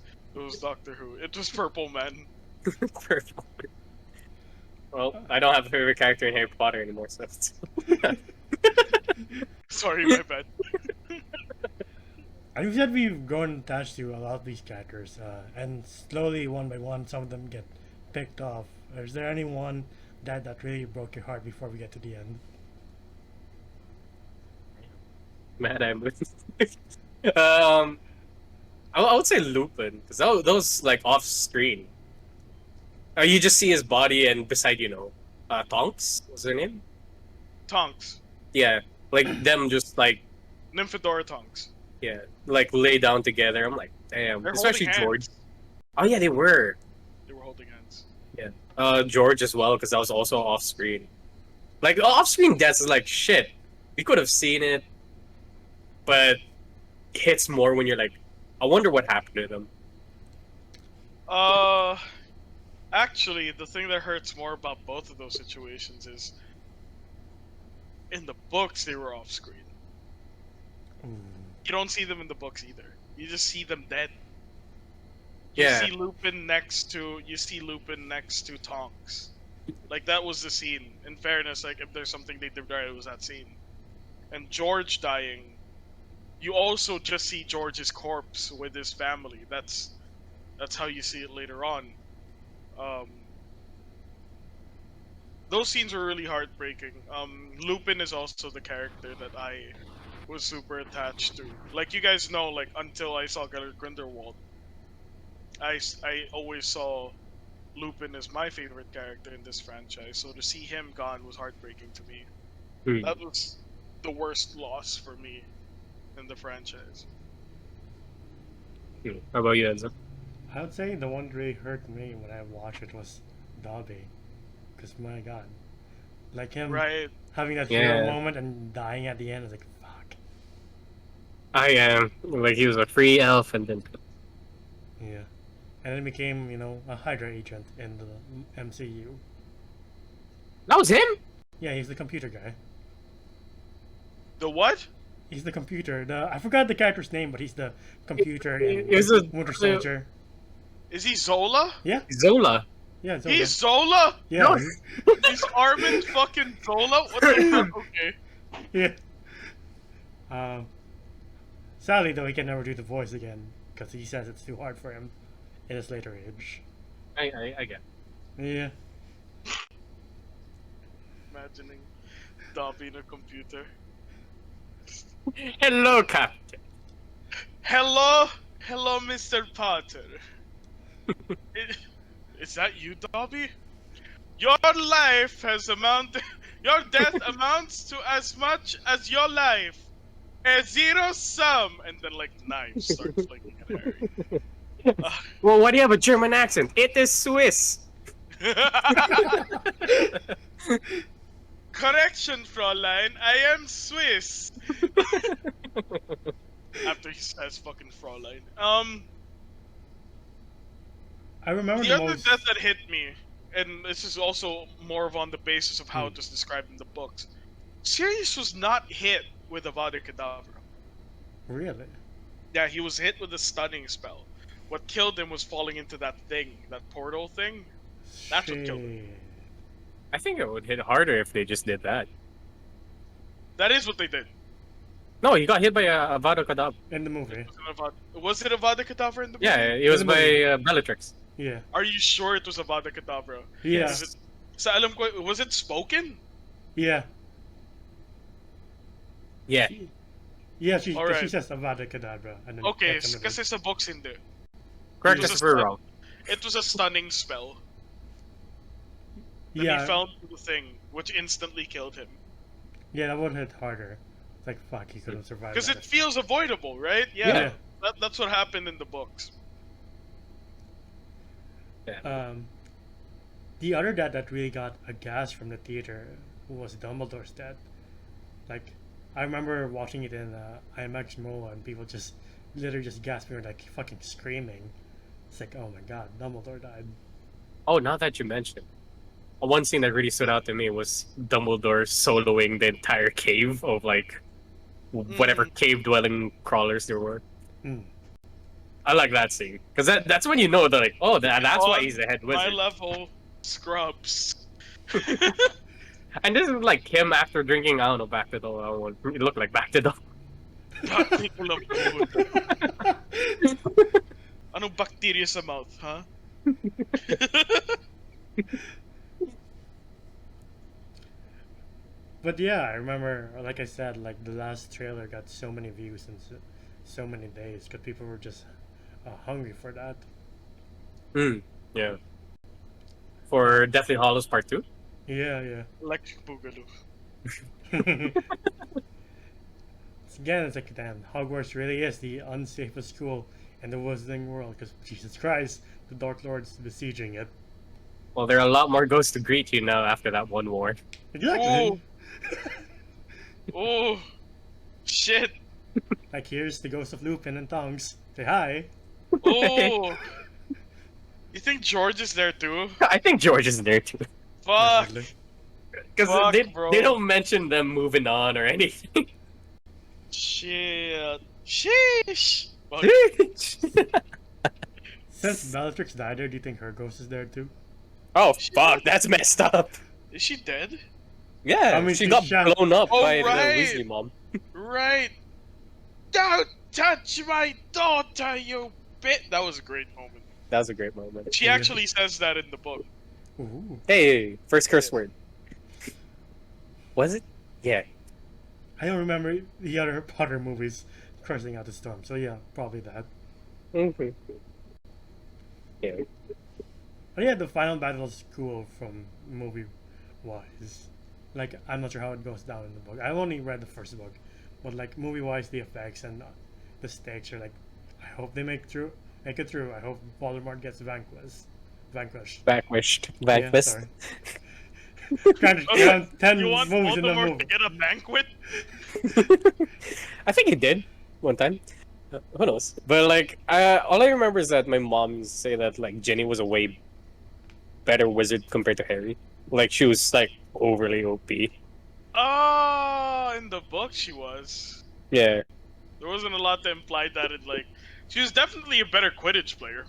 Doctor Who. It was Purple Man. Purple. Well, I don't have a favorite character in Harry Potter anymore, so. Sorry, my bad. And you said we've grown attached to a lot of these characters, and slowly, one by one, some of them get picked off. Is there anyone that really broke your heart before we get to the end? Mad Eye Moody. I would say Lupin, because those like off screen. You just see his body and beside, Tonks was her name? Tonks. Yeah, like them just like Nymphadora Tonks. like lay down together. I'm like, damn, They're especially holding George. hands. Oh yeah, they were. They were holding hands. George as well, because that was also off screen. Like off screen deaths is like shit. We could have seen it, but it hits more when you're like, I wonder what happened to them. Actually, the thing that hurts more about both of those situations is in the books they were off screen. Ooh. You don't see them in the books either. You just see them dead. Yeah. You see Lupin next to Tonks. Like that was the scene. In fairness, like if there's something they did right, it was that scene. And George dying, you also just see George's corpse with his family. That's how you see it later on. Those scenes were really heartbreaking. Lupin is also the character that I was super attached to. Like you guys know, like until I saw Grindelwald, I always saw Lupin as my favorite character in this franchise. So to see him gone was heartbreaking to me. That was the worst loss for me in the franchise. How about you, Enzo? I would say the one that really hurt me when I watched it was Dobby. Because my god. Like him Right. having that Yeah. hero moment and dying at the end is like, fuck. I am. Like he was a free elf and then. Yeah. And then became, a Hydra agent in the MCU. That was him? Yeah, he's the computer guy. The what? He's the computer. I forgot the character's name, but he's the computer in Is it Winter Soldier. Is he Zola? Yeah, Zola? yeah, it's He's Zola? yeah, No. He's Armin fucking Zola? What the fuck? Okay. yeah. Sadly, though, he can never do the voice again because he says it's too hard for him in his later age. I get. Yeah. Imagining Dobby in a computer. Hello, Captain. Hello? Hello, Mr. Potter. Is that you, Dobby? Your life has amounted... Your death amounts to as much as your life. A zero sum! And then, like, knives start flicking at Harry. Well, why do you have a German accent? It is Swiss. Correction, Fräulein. I am Swiss. After he says fucking Fräulein. I remember The the other most. death that hit me, and this is also more of on the basis of how it was described in the books. Sirius was not hit with Avada Kedavra. Really? Yeah, he was hit with a stunning spell. What killed him was falling into that thing, that portal thing. That's what killed him. Shit. I think it would hit harder if they just did that. That is what they did. No, he got hit by a Avada Kedavra. In the movie. Was it Avada Kedavra in the movie? Yeah, it was In the by movie. Bellatrix. Yeah. Are you sure it was Avada Kedavra? Yeah. Is it, sa alam ko, was it spoken? Yeah. Yeah. Yeah, she Alright. says Avada Kedavra. And then Okay, gets him with kasi sa books hindi. Correct It was us if a we're stun- wrong. It was a stunning spell. it. Then Yeah. he found the thing, which instantly killed him. Yeah, that would hit harder. It's like, fuck, he couldn't survive Because that. it feels avoidable, right? Yeah. That's what happened in the books. The other dad that really got a gas from the theater was Dumbledore's dad. Like, I remember watching it in IMAX MOA and people just literally just gasping or like fucking screaming. It's like, oh my god, Dumbledore died. Oh, now that you mention it. One scene that really stood out to me was Dumbledore soloing the entire cave of, like, whatever cave-dwelling crawlers there were. Mm. I like that scene. Because that's when you know that, like, oh, that's why he's the head My wizard. level scrubs. And this is like him after drinking, I don't know, back to the... It looked like back to the... Particle of food. Anong bacteria sa mouth, huh? But yeah, I remember, like I said, like the last trailer got so many views in so many days because people were just hungry for that. Yeah. For Deathly Hollows Part 2? Yeah. Electric Boogaloo. Again, it's like, damn, Hogwarts really is the unsafest school in the Wizarding world because, Jesus Christ, the Dark Lord's besieging it. Well, there are a lot more ghosts to greet you now after that one war. Exactly. Oh, shit. Like, here's the ghost of Lupin and Tongs. Say hi. Oh. You think George is there too? I think George is there too. Fuck. Definitely. Because Fuck, they bro. don't mention them moving on or anything. Shit. Sheesh. Fuck. Since Bellatrix died there, do you think her ghost is there too? Oh, fuck, that's messed up. Is she dead? Yeah, I mean, she she got shot- blown up Oh, by right. the Weasley mom. Right. Don't touch my daughter, you bit. That was a great moment. That was a great moment. She actually says that in the book. Ooh. Hey, first curse word. Was it? Yeah. I don't remember the other Potter movies cursing out the storm, so yeah, probably that. Yeah. But yeah, the final battle is cool from movie-wise. Like, I'm not sure how it goes down in the book. I've only read the first book, but like movie-wise, the effects and the stakes are like, I hope they make it through. I hope Voldemort gets vanquished. Vanquished. Yeah, Vanquished. sorry. Granted, 10 You want movies in the Voldemort movie. to get a banquet? I think he did one time. Who knows? But like, all I remember is that my mom say that like Jenny was a way better wizard compared to Harry. Like she was like overly OP. In the book she was. Yeah. There wasn't a lot that implied that she was definitely a better Quidditch player.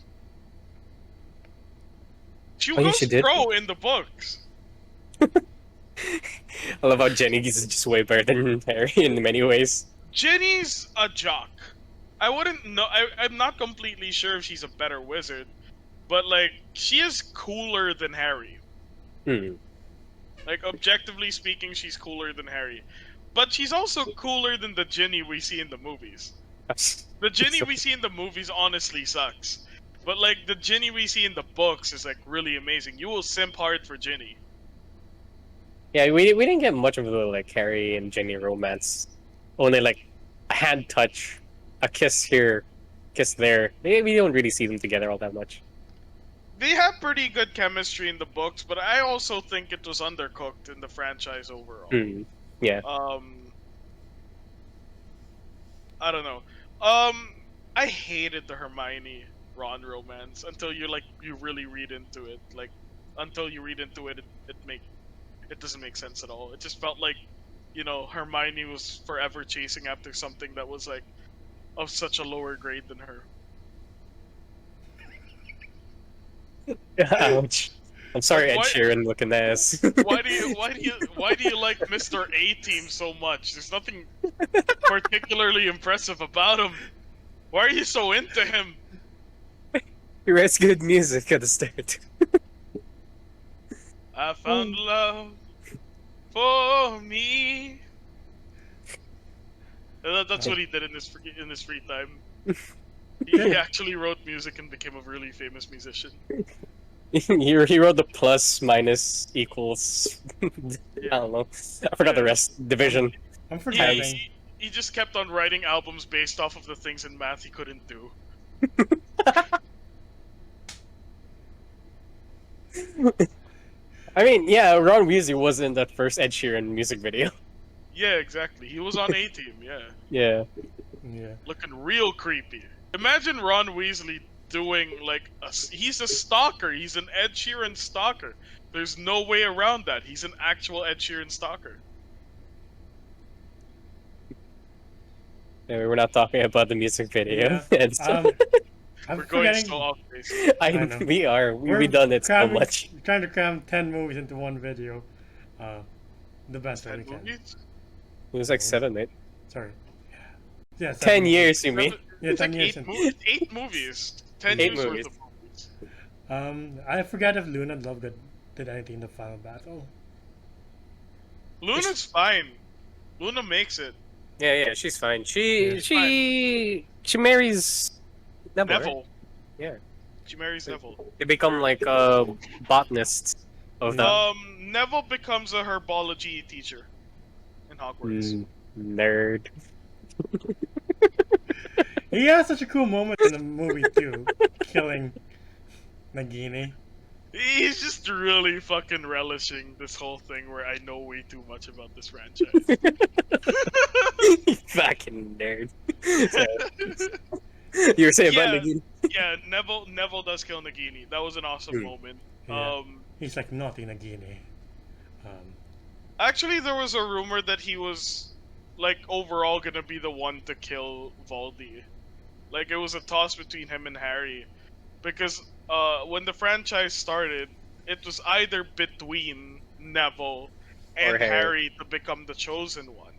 She Oh yeah, goes she did. pro in the books. I love how Jenny is just way better than Harry in many ways. Ginny's a jock. I wouldn't know. I'm not completely sure if she's a better wizard, but she is cooler than Harry. Hmm. Like objectively speaking, she's cooler than Harry. But she's also cooler than the Ginny we see in the movies. The Ginny we see in the movies honestly sucks. But the Ginny we see in the books is really amazing. You will simp hard for Ginny. Yeah, we didn't get much of the Harry and Jenny romance. Only a hand touch, a kiss here, kiss there. We don't really see them together all that much. They have pretty good chemistry in the books, but I also think it was undercooked in the franchise overall. Yeah. I don't know. I hated the Hermione Ron romance until you really read into it. Until you read into it, it doesn't make sense at all. It just felt like, Hermione was forever chasing after something that was of such a lower grade than her. Ouch. I'm sorry, Ed Why- Sheeran looking ass. Why do you like Mr. A-Team so much? There's nothing particularly impressive about him. Why are you so into him? He writes good music at the start. I found love for me. That's what he did in his free time. He actually wrote music and became a really famous musician. he wrote the plus, minus, equals. I don't know. I forgot the rest. Division. I'm forgetting. He just kept on writing albums based off of the things in math he couldn't do. I mean, yeah, Ron Weasley was in that first Ed Sheeran music video. Yeah, exactly. He was on A-Team, yeah. Yeah. Yeah. Looking real creepy. Imagine Ron Weasley doing he's a stalker. He's an Ed Sheeran stalker. There's no way around that. He's an actual Ed Sheeran stalker. Anyway, we're not talking about the music video. Yeah. And so, I'm We're going forgetting. so off base. I know. we are. We're We've done it so cramming- much. Trying to cram 10 movies into one video. The best way we 10 can. movies? It was like 7, right? Sorry. Yeah. 10 years, you mean? Yeah, It's 10 like years. 8 movies. 10 8 years movies. worth of movies. I forgot if Luna Lovegood did anything in the final battle. Luna's fine. Luna makes it. Yeah, she's fine. Yeah. She marries Neville. Right? Neville. Yeah. She marries Neville. They become botanists of the Neville becomes a herbology teacher in Hogwarts. nerd. He has such a cool moment in the movie too, killing Nagini. He's just really fucking relishing this whole thing where I know way too much about this franchise. Fucking nerd. You were saying about Nagini? Yeah, Neville does kill Nagini. That was an awesome moment. Yeah. He's like naughty Nagini. Actually, there was a rumor that he was overall gonna be the one to kill Voldy. It was a toss between him and Harry, because when the franchise started, it was either between Neville and Or Harry. Harry to become the chosen one.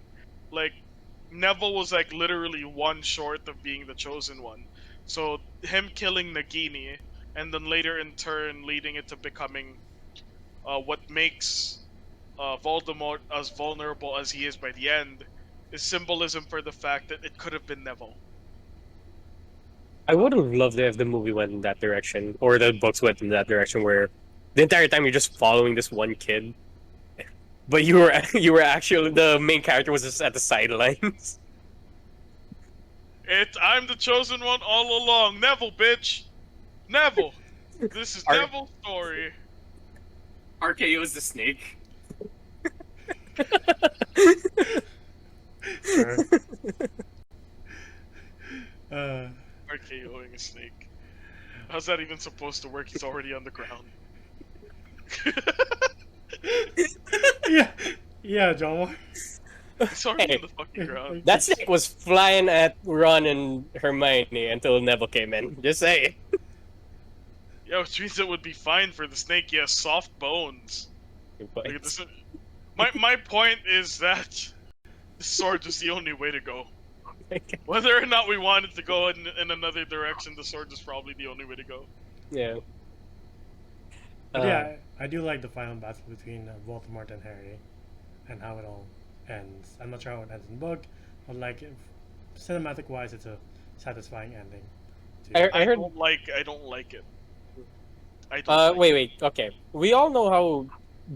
Neville was literally one short of being the chosen one. So him killing Nagini, and then later in turn leading it to becoming what makes Voldemort as vulnerable as he is by the end, is symbolism for the fact that it could have been Neville. I would have loved it if the movie went in that direction, or the books went in that direction, where the entire time you're just following this one kid, but you were actually the main character was just at the sidelines. I'm the chosen one all along. Neville, bitch! Neville! This is Neville's story. RKO is the snake. Sure. RKOing a snake. How's that even supposed to work? He's already on the ground. Yeah, John. I saw him Hey, on the fucking ground. that snake was flying at Ron and Hermione until Neville came in. Just say. Yeah, which means it would be fine for the snake. He has soft bones. Look at this. My point is that the sword is the only way to go. Whether or not we wanted to go in another direction, the sword is probably the only way to go. Yeah. But yeah, I do like the final battle between Voldemort and Harry, and how it all ends. I'm not sure how it ends in the book, but like, cinematic wise, it's a satisfying ending. I heard. I don't like it. I don't. Wait. Okay. We all know how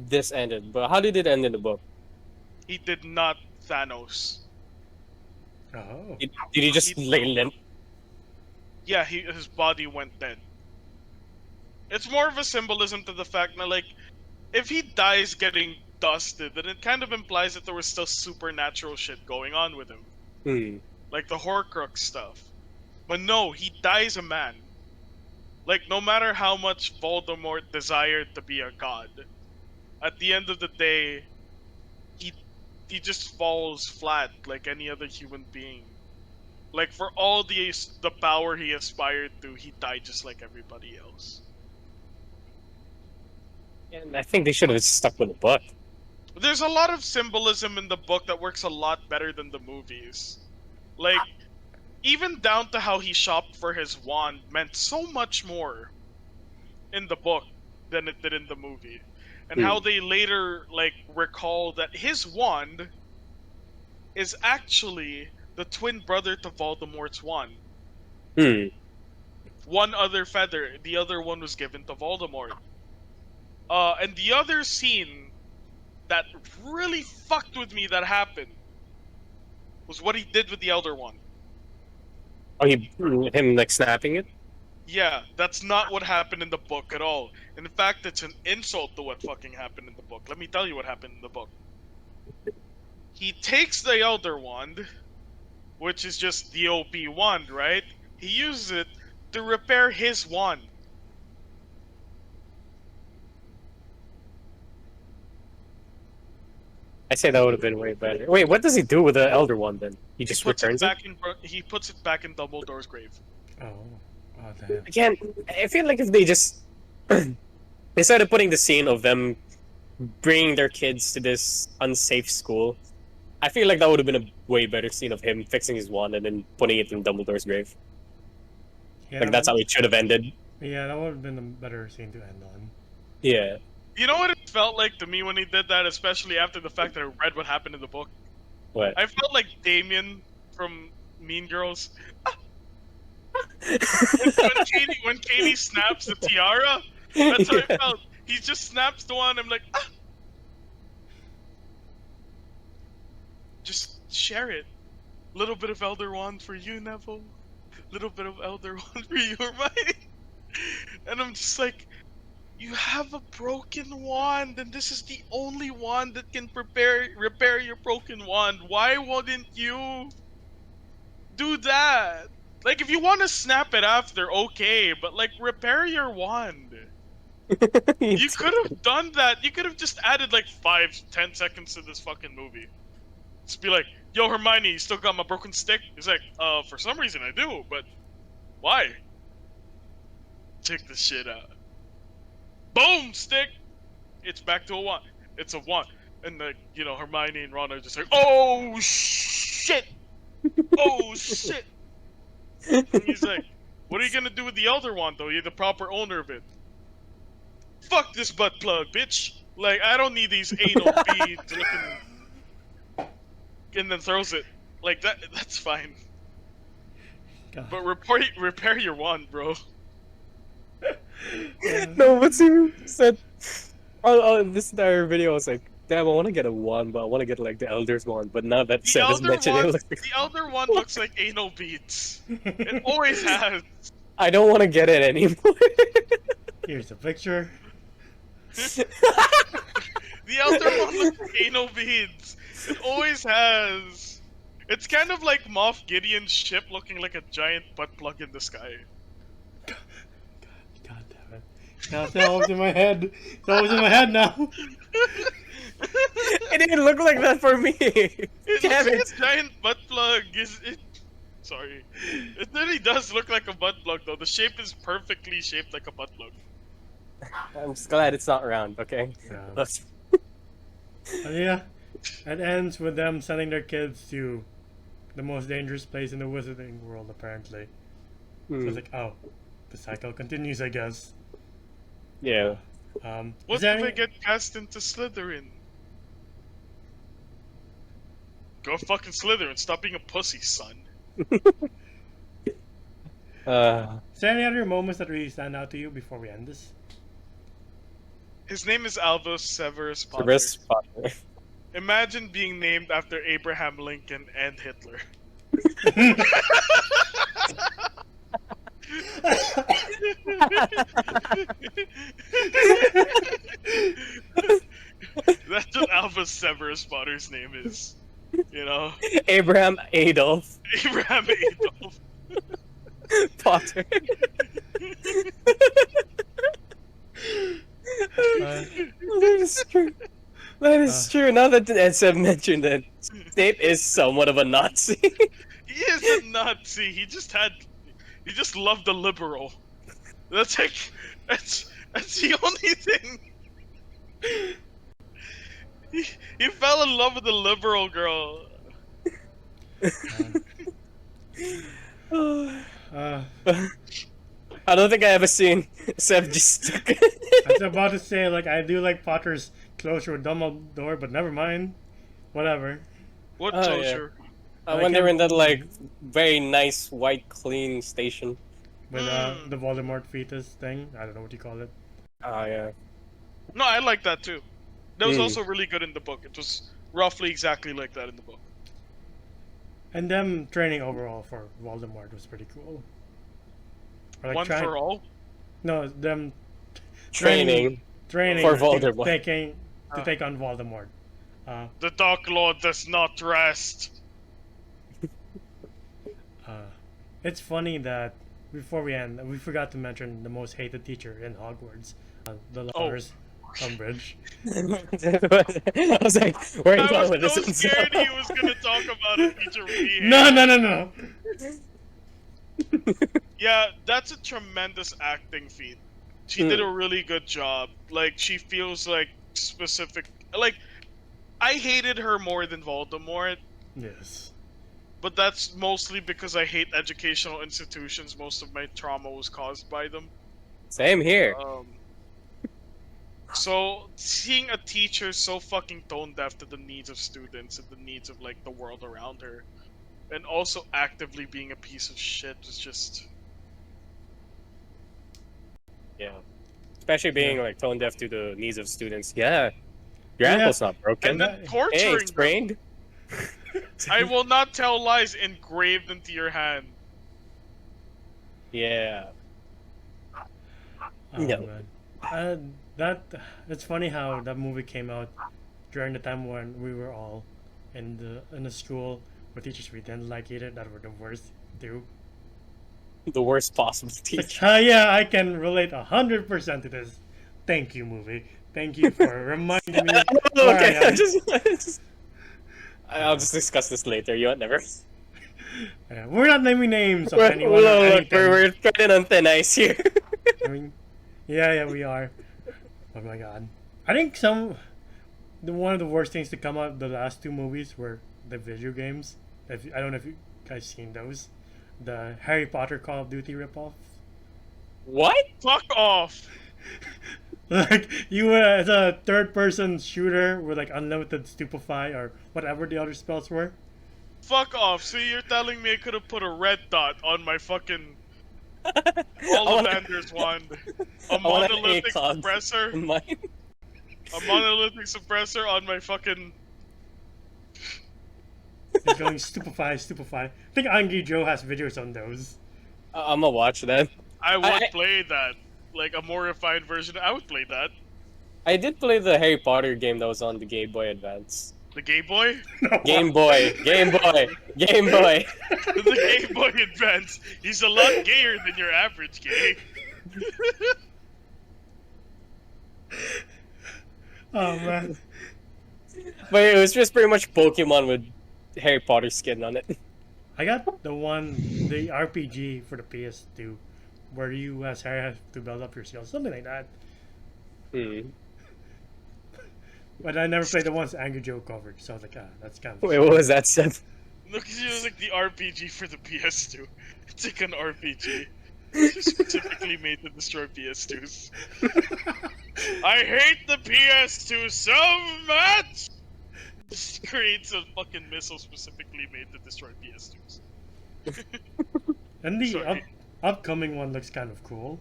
this ended, but how did it end in the book? He did not Thanos. Oh. Did he just lay limp? Yeah, his body went dead. It's more of a symbolism to the fact that, like, if he dies getting dusted, then it kind of implies that there was still supernatural shit going on with him. Hmm. Like the Horcrux stuff. But no, he dies a man. Like, no matter how much Voldemort desired to be a god, at the end of the day, he just falls flat like any other human being. Like, for all the power he aspired to, he died just like everybody else. And I think they should have stuck with the book. There's a lot of symbolism in the book that works a lot better than the movies. Like, even down to how he shopped for his wand meant so much more in the book than it did in the movie. And how they later, like, recall that his wand is actually the twin brother to Voldemort's wand. One other feather, the other one was given to Voldemort. And the other scene that really fucked with me that happened was what he did with the Elder Wand. Oh, him like snapping it? Yeah, that's not what happened in the book at all. In fact, it's an insult to what fucking happened in the book. Let me tell you what happened in the book. He takes the Elder Wand, which is just the OP wand, right? He uses it to repair his wand. I say that would have been way better. Wait, what does he do with the Elder Wand then? He just returns it? He puts it back in Dumbledore's grave. Oh. Oh, damn. Again, I feel like if they just instead of putting the scene of them bringing their kids to this unsafe school, I feel like that would have been a way better scene of him fixing his wand and then putting it in Dumbledore's grave. Yeah, Like that's how it should have ended. Yeah, that would have been a better scene to end on. Yeah. You know what it felt like to me when he did that, especially after the fact that I read what happened in the book? What? I felt like Damien from Mean Girls. when Katie snaps the tiara, that's how I felt. He just snaps the one, I'm like, ah! Just share it. Little bit of Elder Wand for you, Neville. Little bit of Elder Wand for you, Hermione. And I'm just like, you have a broken wand, and this is the only wand that can repair your broken wand. Why wouldn't you do that? Like, if you want to snap it after, okay, but like, repair your wand. You could have done that. You could have just added like 5-10 seconds to this fucking movie. Just be like, yo, Hermione, you still got my broken stick? He's like, for some reason I do, but why? Check this shit out. Boom, stick! It's back to a wand. It's a wand. And like, you know, Hermione and Ron are just like, oh shit! Oh shit! And he's like, what are you gonna do with the Elder Wand though? You're the proper owner of it. Fuck this butt plug, bitch! Like, I don't need these anal beads looking... And then throws it. Like, that's fine. God. But repair your wand, bro. No, but he said, this entire video I was like, damn, I want to get a wand, but I want to get like the Elder's wand. But now that Seb has mentioned it, The Elder Wand looks like anal beads. It always has. I don't want to get it anymore. Here's a picture. The Elder Wand looks like anal beads. It always has. It's kind of like Moff Gideon's ship looking like a giant butt plug in the sky. God damn it. Now that was in my head. That was in my head now. It didn't look like that for me. It Damn looks like it. a giant butt plug. Sorry. It really does look like a butt plug, though. The shape is perfectly shaped like a butt plug. I'm just glad it's not round. Okay. Yeah. Let's. And yeah, it ends with them sending their kids to the most dangerous place in the wizarding world, apparently. So it's like, oh, the cycle continues, I guess. Yeah. What Is there if I any- get cast into Slytherin? Go fucking Slytherin. Stop being a pussy, son. Is there any other moments that really stand out to you before we end this? His name is Albus Severus Potter. Severus Potter. Imagine being named after Abraham Lincoln and Hitler. That's what Albus Severus Potter's name is. You know? Abraham Adolf Abraham Adolf. Potter. That is true. That is true. Now that Ed mentioned that Snape is somewhat of a Nazi. He is a Nazi. He just loved a liberal. That's like that's the only thing. He fell in love with a liberal girl. Uh, I don't think I ever seen Seb just. I was about to say, like, I do like Potter's closure with Dumbledore, but never mind. Whatever. What Oh, yeah. closure? When they were in that like very nice white clean station. With the Voldemort fetus thing. I don't know what you call it. Oh yeah. No, I like that too. That was also really good in the book. It was roughly exactly like that in the book. And them training overall for Voldemort was pretty cool. Or, like, One for all? No, them Training training for to Voldemort. take on Voldemort. The Dark Lord does not rest. It's funny that before we end, we forgot to mention the most hated teacher in Hogwarts, the Lovers Umbridge. I was like, where are you I going with was so this? scared he was gonna talk about a teacher we hate. No. Yeah, that's a tremendous acting feat. She did a really good job. Like, she feels like specific. Like, I hated her more than Voldemort, Yes. but that's mostly because I hate educational institutions. Most of my trauma was caused by them. Same here. So, seeing a teacher so fucking tone deaf to the needs of students and the needs of, like, the world around her, and also actively being a piece of shit was just... Yeah. Especially being like tone deaf to the needs of students. Yeah. Your Yeah. ankle's not broken. And then Hey, torturing them. sprained. I will not tell lies engraved into your hand. Yeah. Oh, No. man. It's funny how that movie came out during the time when we were all in the school where teachers we didn't like either, that were the worst too. The worst possible Like, teacher. yeah, I can relate 100% to this. Thank you, movie. Thank you for reminding me. where Okay, I am. I'll just discuss this later. You want never. Yeah, we're not naming names of We're, anyone or anything. we're treading on thin ice here. I mean, yeah, we are. Oh my god. I think one of the worst things to come out of the last two movies were the video games. I don't know if you guys seen those. The Harry Potter Call of Duty ripoff. What? Fuck off! Like, you as a third-person shooter with like unlimited stupefy or whatever the other spells were. Fuck off! So you're telling me I could have put a red dot on my fucking I Ollivander's wand? A want an monolithic ACOG suppressor? in mine. A monolithic suppressor on my fucking... It's going stupefy. I think Angie Joe has videos on those. I'm gonna watch that. I would I- play that. Like, a more refined version. I would play that. I did play the Harry Potter game that was on the Game Boy Advance. The Gay Boy? Game Boy. The Game Boy Advance. He's a lot gayer than your average gay. Oh man. But it was just pretty much Pokemon with Harry Potter skin on it. I got the RPG for the PS2, where you as Harry have to build up your skills, something like that. Hmm. But I never played the ones Angry Joe covered, so I was like, that's kind of. Wait, what was that, Seb? Look, it was like the RPG for the PS2. It's like an RPG specifically made to destroy PS2s. I hate the PS2 so much. Just creates a fucking missile specifically made to destroy PS2s. And the Sorry. upcoming one looks kind of cool.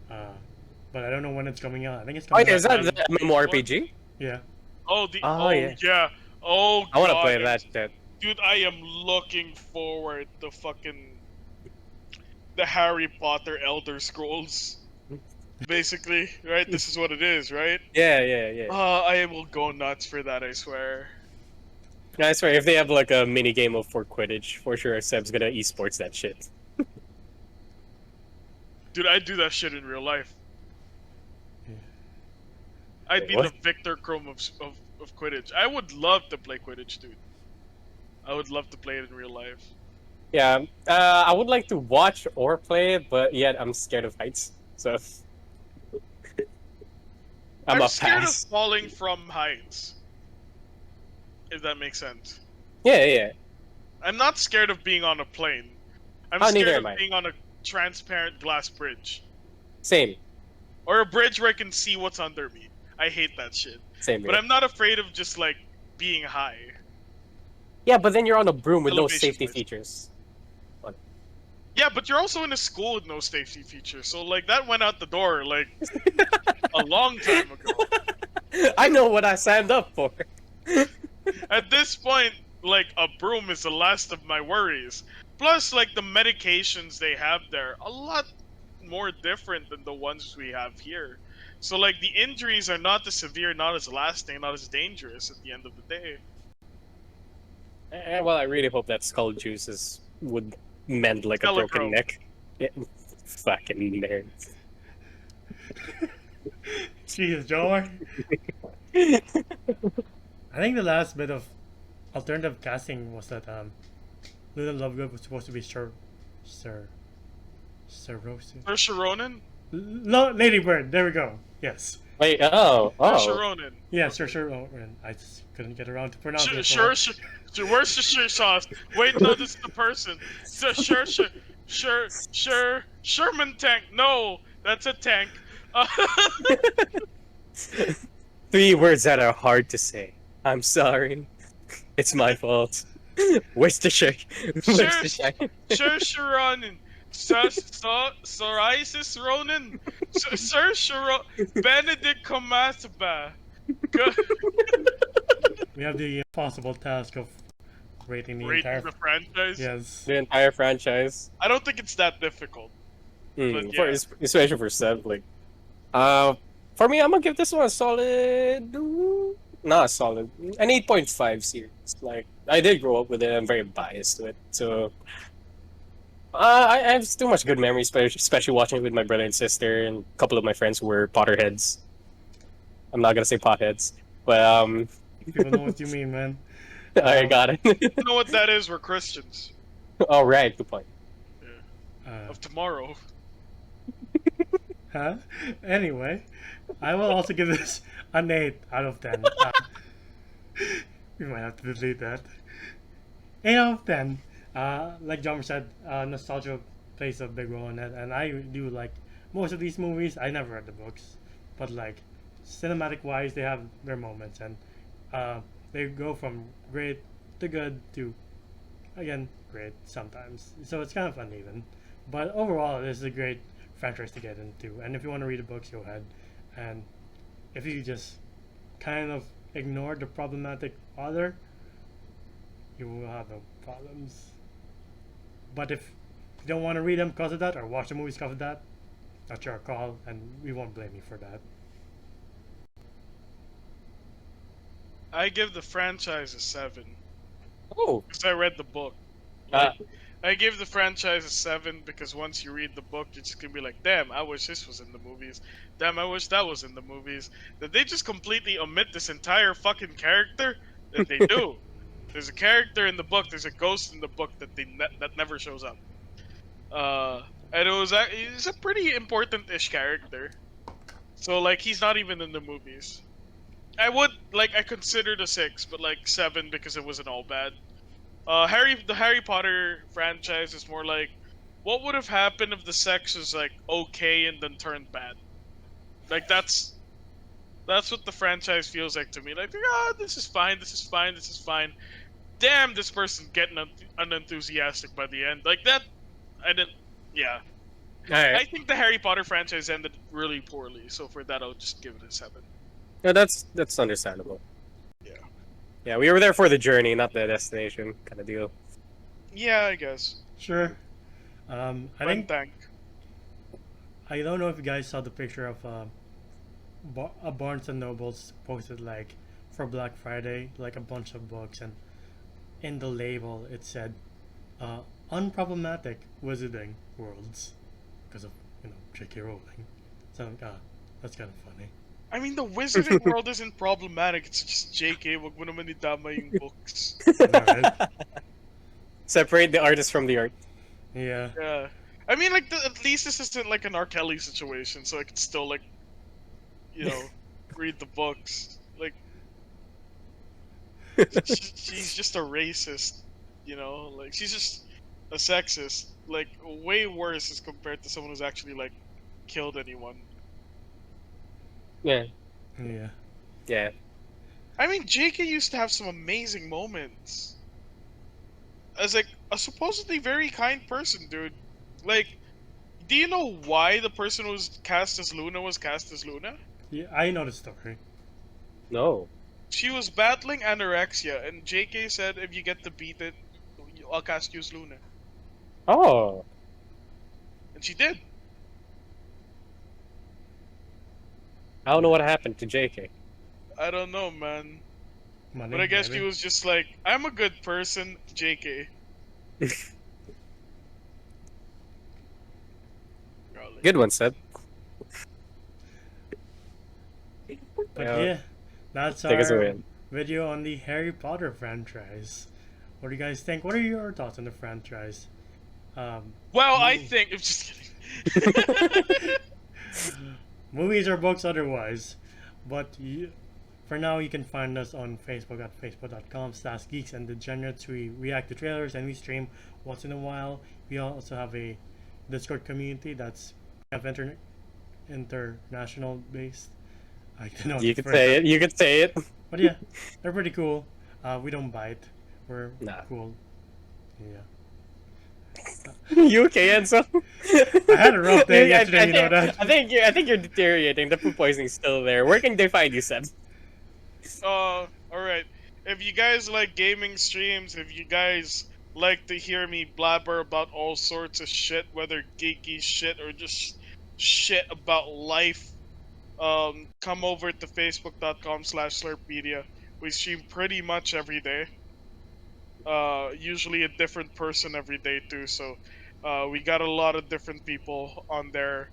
But I don't know when it's coming out. I think it's Oh, coming yeah, out. is that the MMORPG? Yeah. Oh, Oh, yeah. yeah. Oh, I want to God, play that shit. Dude, I am looking forward to fucking the Harry Potter Elder Scrolls. Basically, right? This is what it is, right? Yeah. I will go nuts for that, I swear. I swear, if they have like a mini game of for Quidditch, for sure Seb's gonna esports that shit. Dude, I'd do that shit in real life. Yeah. I'd be What? the Victor Chrome of Quidditch. I would love to play Quidditch, dude. I would love to play it in real life. Yeah, I would like to watch or play it, but yet I'm scared of heights, so I'm a scared pass. of falling from heights. If that makes sense. Yeah. I'm not scared of being on a plane. I'm Oh, neither scared am of I. being on a transparent glass bridge. Same. Or a bridge where I can see what's under me. I hate that shit. Same But here. I'm not afraid of just like being high. Yeah, but then you're on a broom with no Elevation safety wise. features. Yeah, but you're also in a school with no safety features, so like that went out the door like a long time ago. I know what I signed up for. At this point, like a broom is the last of my worries. Plus, like the medications they have there, a lot more different than the ones we have here. So like the injuries are not as severe, not as lasting, not as dangerous at the end of the day. Well, I really hope that skull juices would mend like a broken Telechrome. neck. Yeah, fucking nerd. Jesus, Joe. I think the last bit of alternative casting was that Luna Lovegood was supposed to be Sir Rose. Saoirse Ronan? No, Lady Bird. There we go. Yes. Wait, Saoirse Ronan. Yeah, Sir Ronan. I just couldn't get around to pronounce it. Sure. Where's the shirt sauce? Wait, no, this is the person. Sherman tank. No, that's a tank. 3 words that are hard to say. I'm sorry. It's my fault. Where's the shake? Where's the shake? Saoirse Ronan. Psoriasis Ronan. Saoirse Benedict Cumberbatch. We have the impossible task of rating the entire. Rating the franchise. Yes. The entire franchise. I don't think it's that difficult. But yeah. Especially for Seb, like, for me, I'm gonna give this one a solid, not a solid, an 8.5 series. Like, I did grow up with it. I'm very biased to it, so I have too much good memories, especially watching it with my brother and sister and a couple of my friends who were Potterheads. I'm not gonna say potheads, but People know what you mean, man. I got it. You know what that is? We're Christians. All right, good point. Of tomorrow. Huh? Anyway, I will also give this an 8 out of 10. We might have to delete that. 8 out of 10. Like John said, nostalgia plays a big role in it, and I do like most of these movies. I never read the books, but like cinematic wise, they have their moments, and they go from great to good to again great sometimes. So it's kind of uneven, but overall, this is a great franchise to get into. And if you want to read the books, go ahead. And if you just kind of ignore the problematic author, you will have no problems. But if you don't want to read them because of that, or watch the movies because of that, that's your call, and we won't blame you for that. I give the franchise a 7 Oh, because I read the book. Uh, I gave the franchise a 7 because once you read the book, you're just gonna be like, damn, I wish this was in the movies. Damn, I wish that was in the movies. That they just completely omit this entire fucking character that they do. There's a character in the book. There's a ghost in the book that that never shows up. And he's a pretty important-ish character. So like he's not even in the movies. I considered a 6, but like 7 because it wasn't all bad. The Harry Potter franchise is more like, what would have happened if the sex was like okay and then turned bad? Like that's what the franchise feels like to me. Like, this is fine, this is fine, this is fine. Damn, this person's getting unenthusiastic by the end. Like that, I didn't. Yeah, Alright. I think the Harry Potter franchise ended really poorly. So for that, I'll just give it a 7. Yeah, that's understandable. Yeah. Yeah, we were there for the journey, not the destination kind of deal. Yeah, I guess. Sure. I don't know if you guys saw the picture of a Barnes and Nobles posted like for Black Friday, like a bunch of books, and in the label it said unproblematic wizarding worlds because of J.K. Rowling. So that's kind of funny. I mean, the wizarding world isn't problematic. It's just JK. Wag mo naman idama yung books. Alright. Separate the artist from the art. Yeah. Yeah. I mean, like, at least this isn't like an R. Kelly situation, so I could still, like, read the books. Like, she's just a racist, Like, she's just a sexist. Like, way worse as compared to someone who's actually, like, killed anyone. Yeah. Yeah. Yeah. I mean, JK used to have some amazing moments. As, like, a supposedly very kind person, dude. Like, do you know why the person who was cast as Luna was cast as Luna? Yeah, I know the story. No. She was battling anorexia, and JK said, if you get to beat it, I'll cast you as Luna. Oh. And she did. I don't know what happened to JK. I don't know, man. Money, But I guess maybe. she was just like, I'm a good person, JK. Good one, Seb. But Yeah. yeah, that's Take us our away. video on the Harry Potter franchise. What do you guys think? What are your thoughts on the franchise? Well, I think... I'm just kidding. Movies or books otherwise. But for now, you can find us on Facebook at facebook.com/geeks and degenerates. We react to trailers and we stream once in a while. We also have a Discord community that's international based. I don't know. You could say it. You could say it. But yeah, they're pretty cool. We don't bite. We're Nah. cool. Yeah. You okay, Enzo? I had a rough day yesterday, you know that. I think you're deteriorating. The food poisoning's still there. Where can they find you, Seb? Alright. If you guys like gaming streams, if you guys like to hear me blabber about all sorts of shit, whether geeky shit or just shit about life, come over to facebook.com/slurpmedia. We stream pretty much every day. Usually a different person every day too, so we got a lot of different people on there.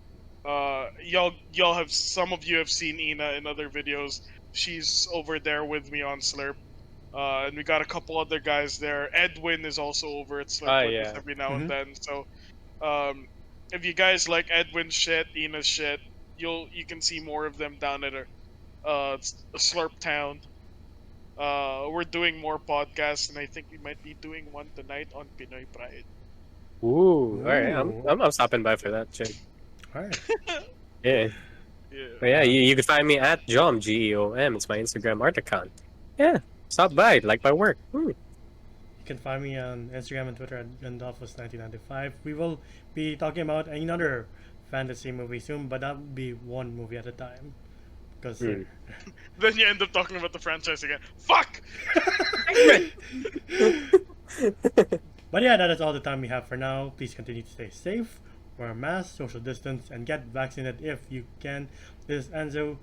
Some of you have seen Ina in other videos. She's over there with me on Slurp. And we got a couple other guys there. Edwin is also over at Slurp with us every now and then. So if you guys like Edwin's shit, Ina's shit, you can see more of them down at Slurp Town. We're doing more podcasts, and I think we might be doing one tonight on Pinoy Pride. Ooh, alright. I'm stopping by for that shit. Alright. Yeah. Yeah. But yeah, you can find me at Jom, GEOM. It's my Instagram art account. Yeah, stop by, like my work. You can find me on Instagram and Twitter at Gandalfus1995. We will be talking about another fantasy movie soon, but that will be one movie at a time. Because Then you end up talking about the franchise again. Fuck! But yeah, that is all the time we have for now. Please continue to stay safe, wear a mask, social distance, and get vaccinated if you can. This is Enzo,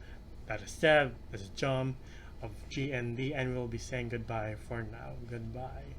that is Seb, this is John of GND, and we'll be saying goodbye for now. Goodbye.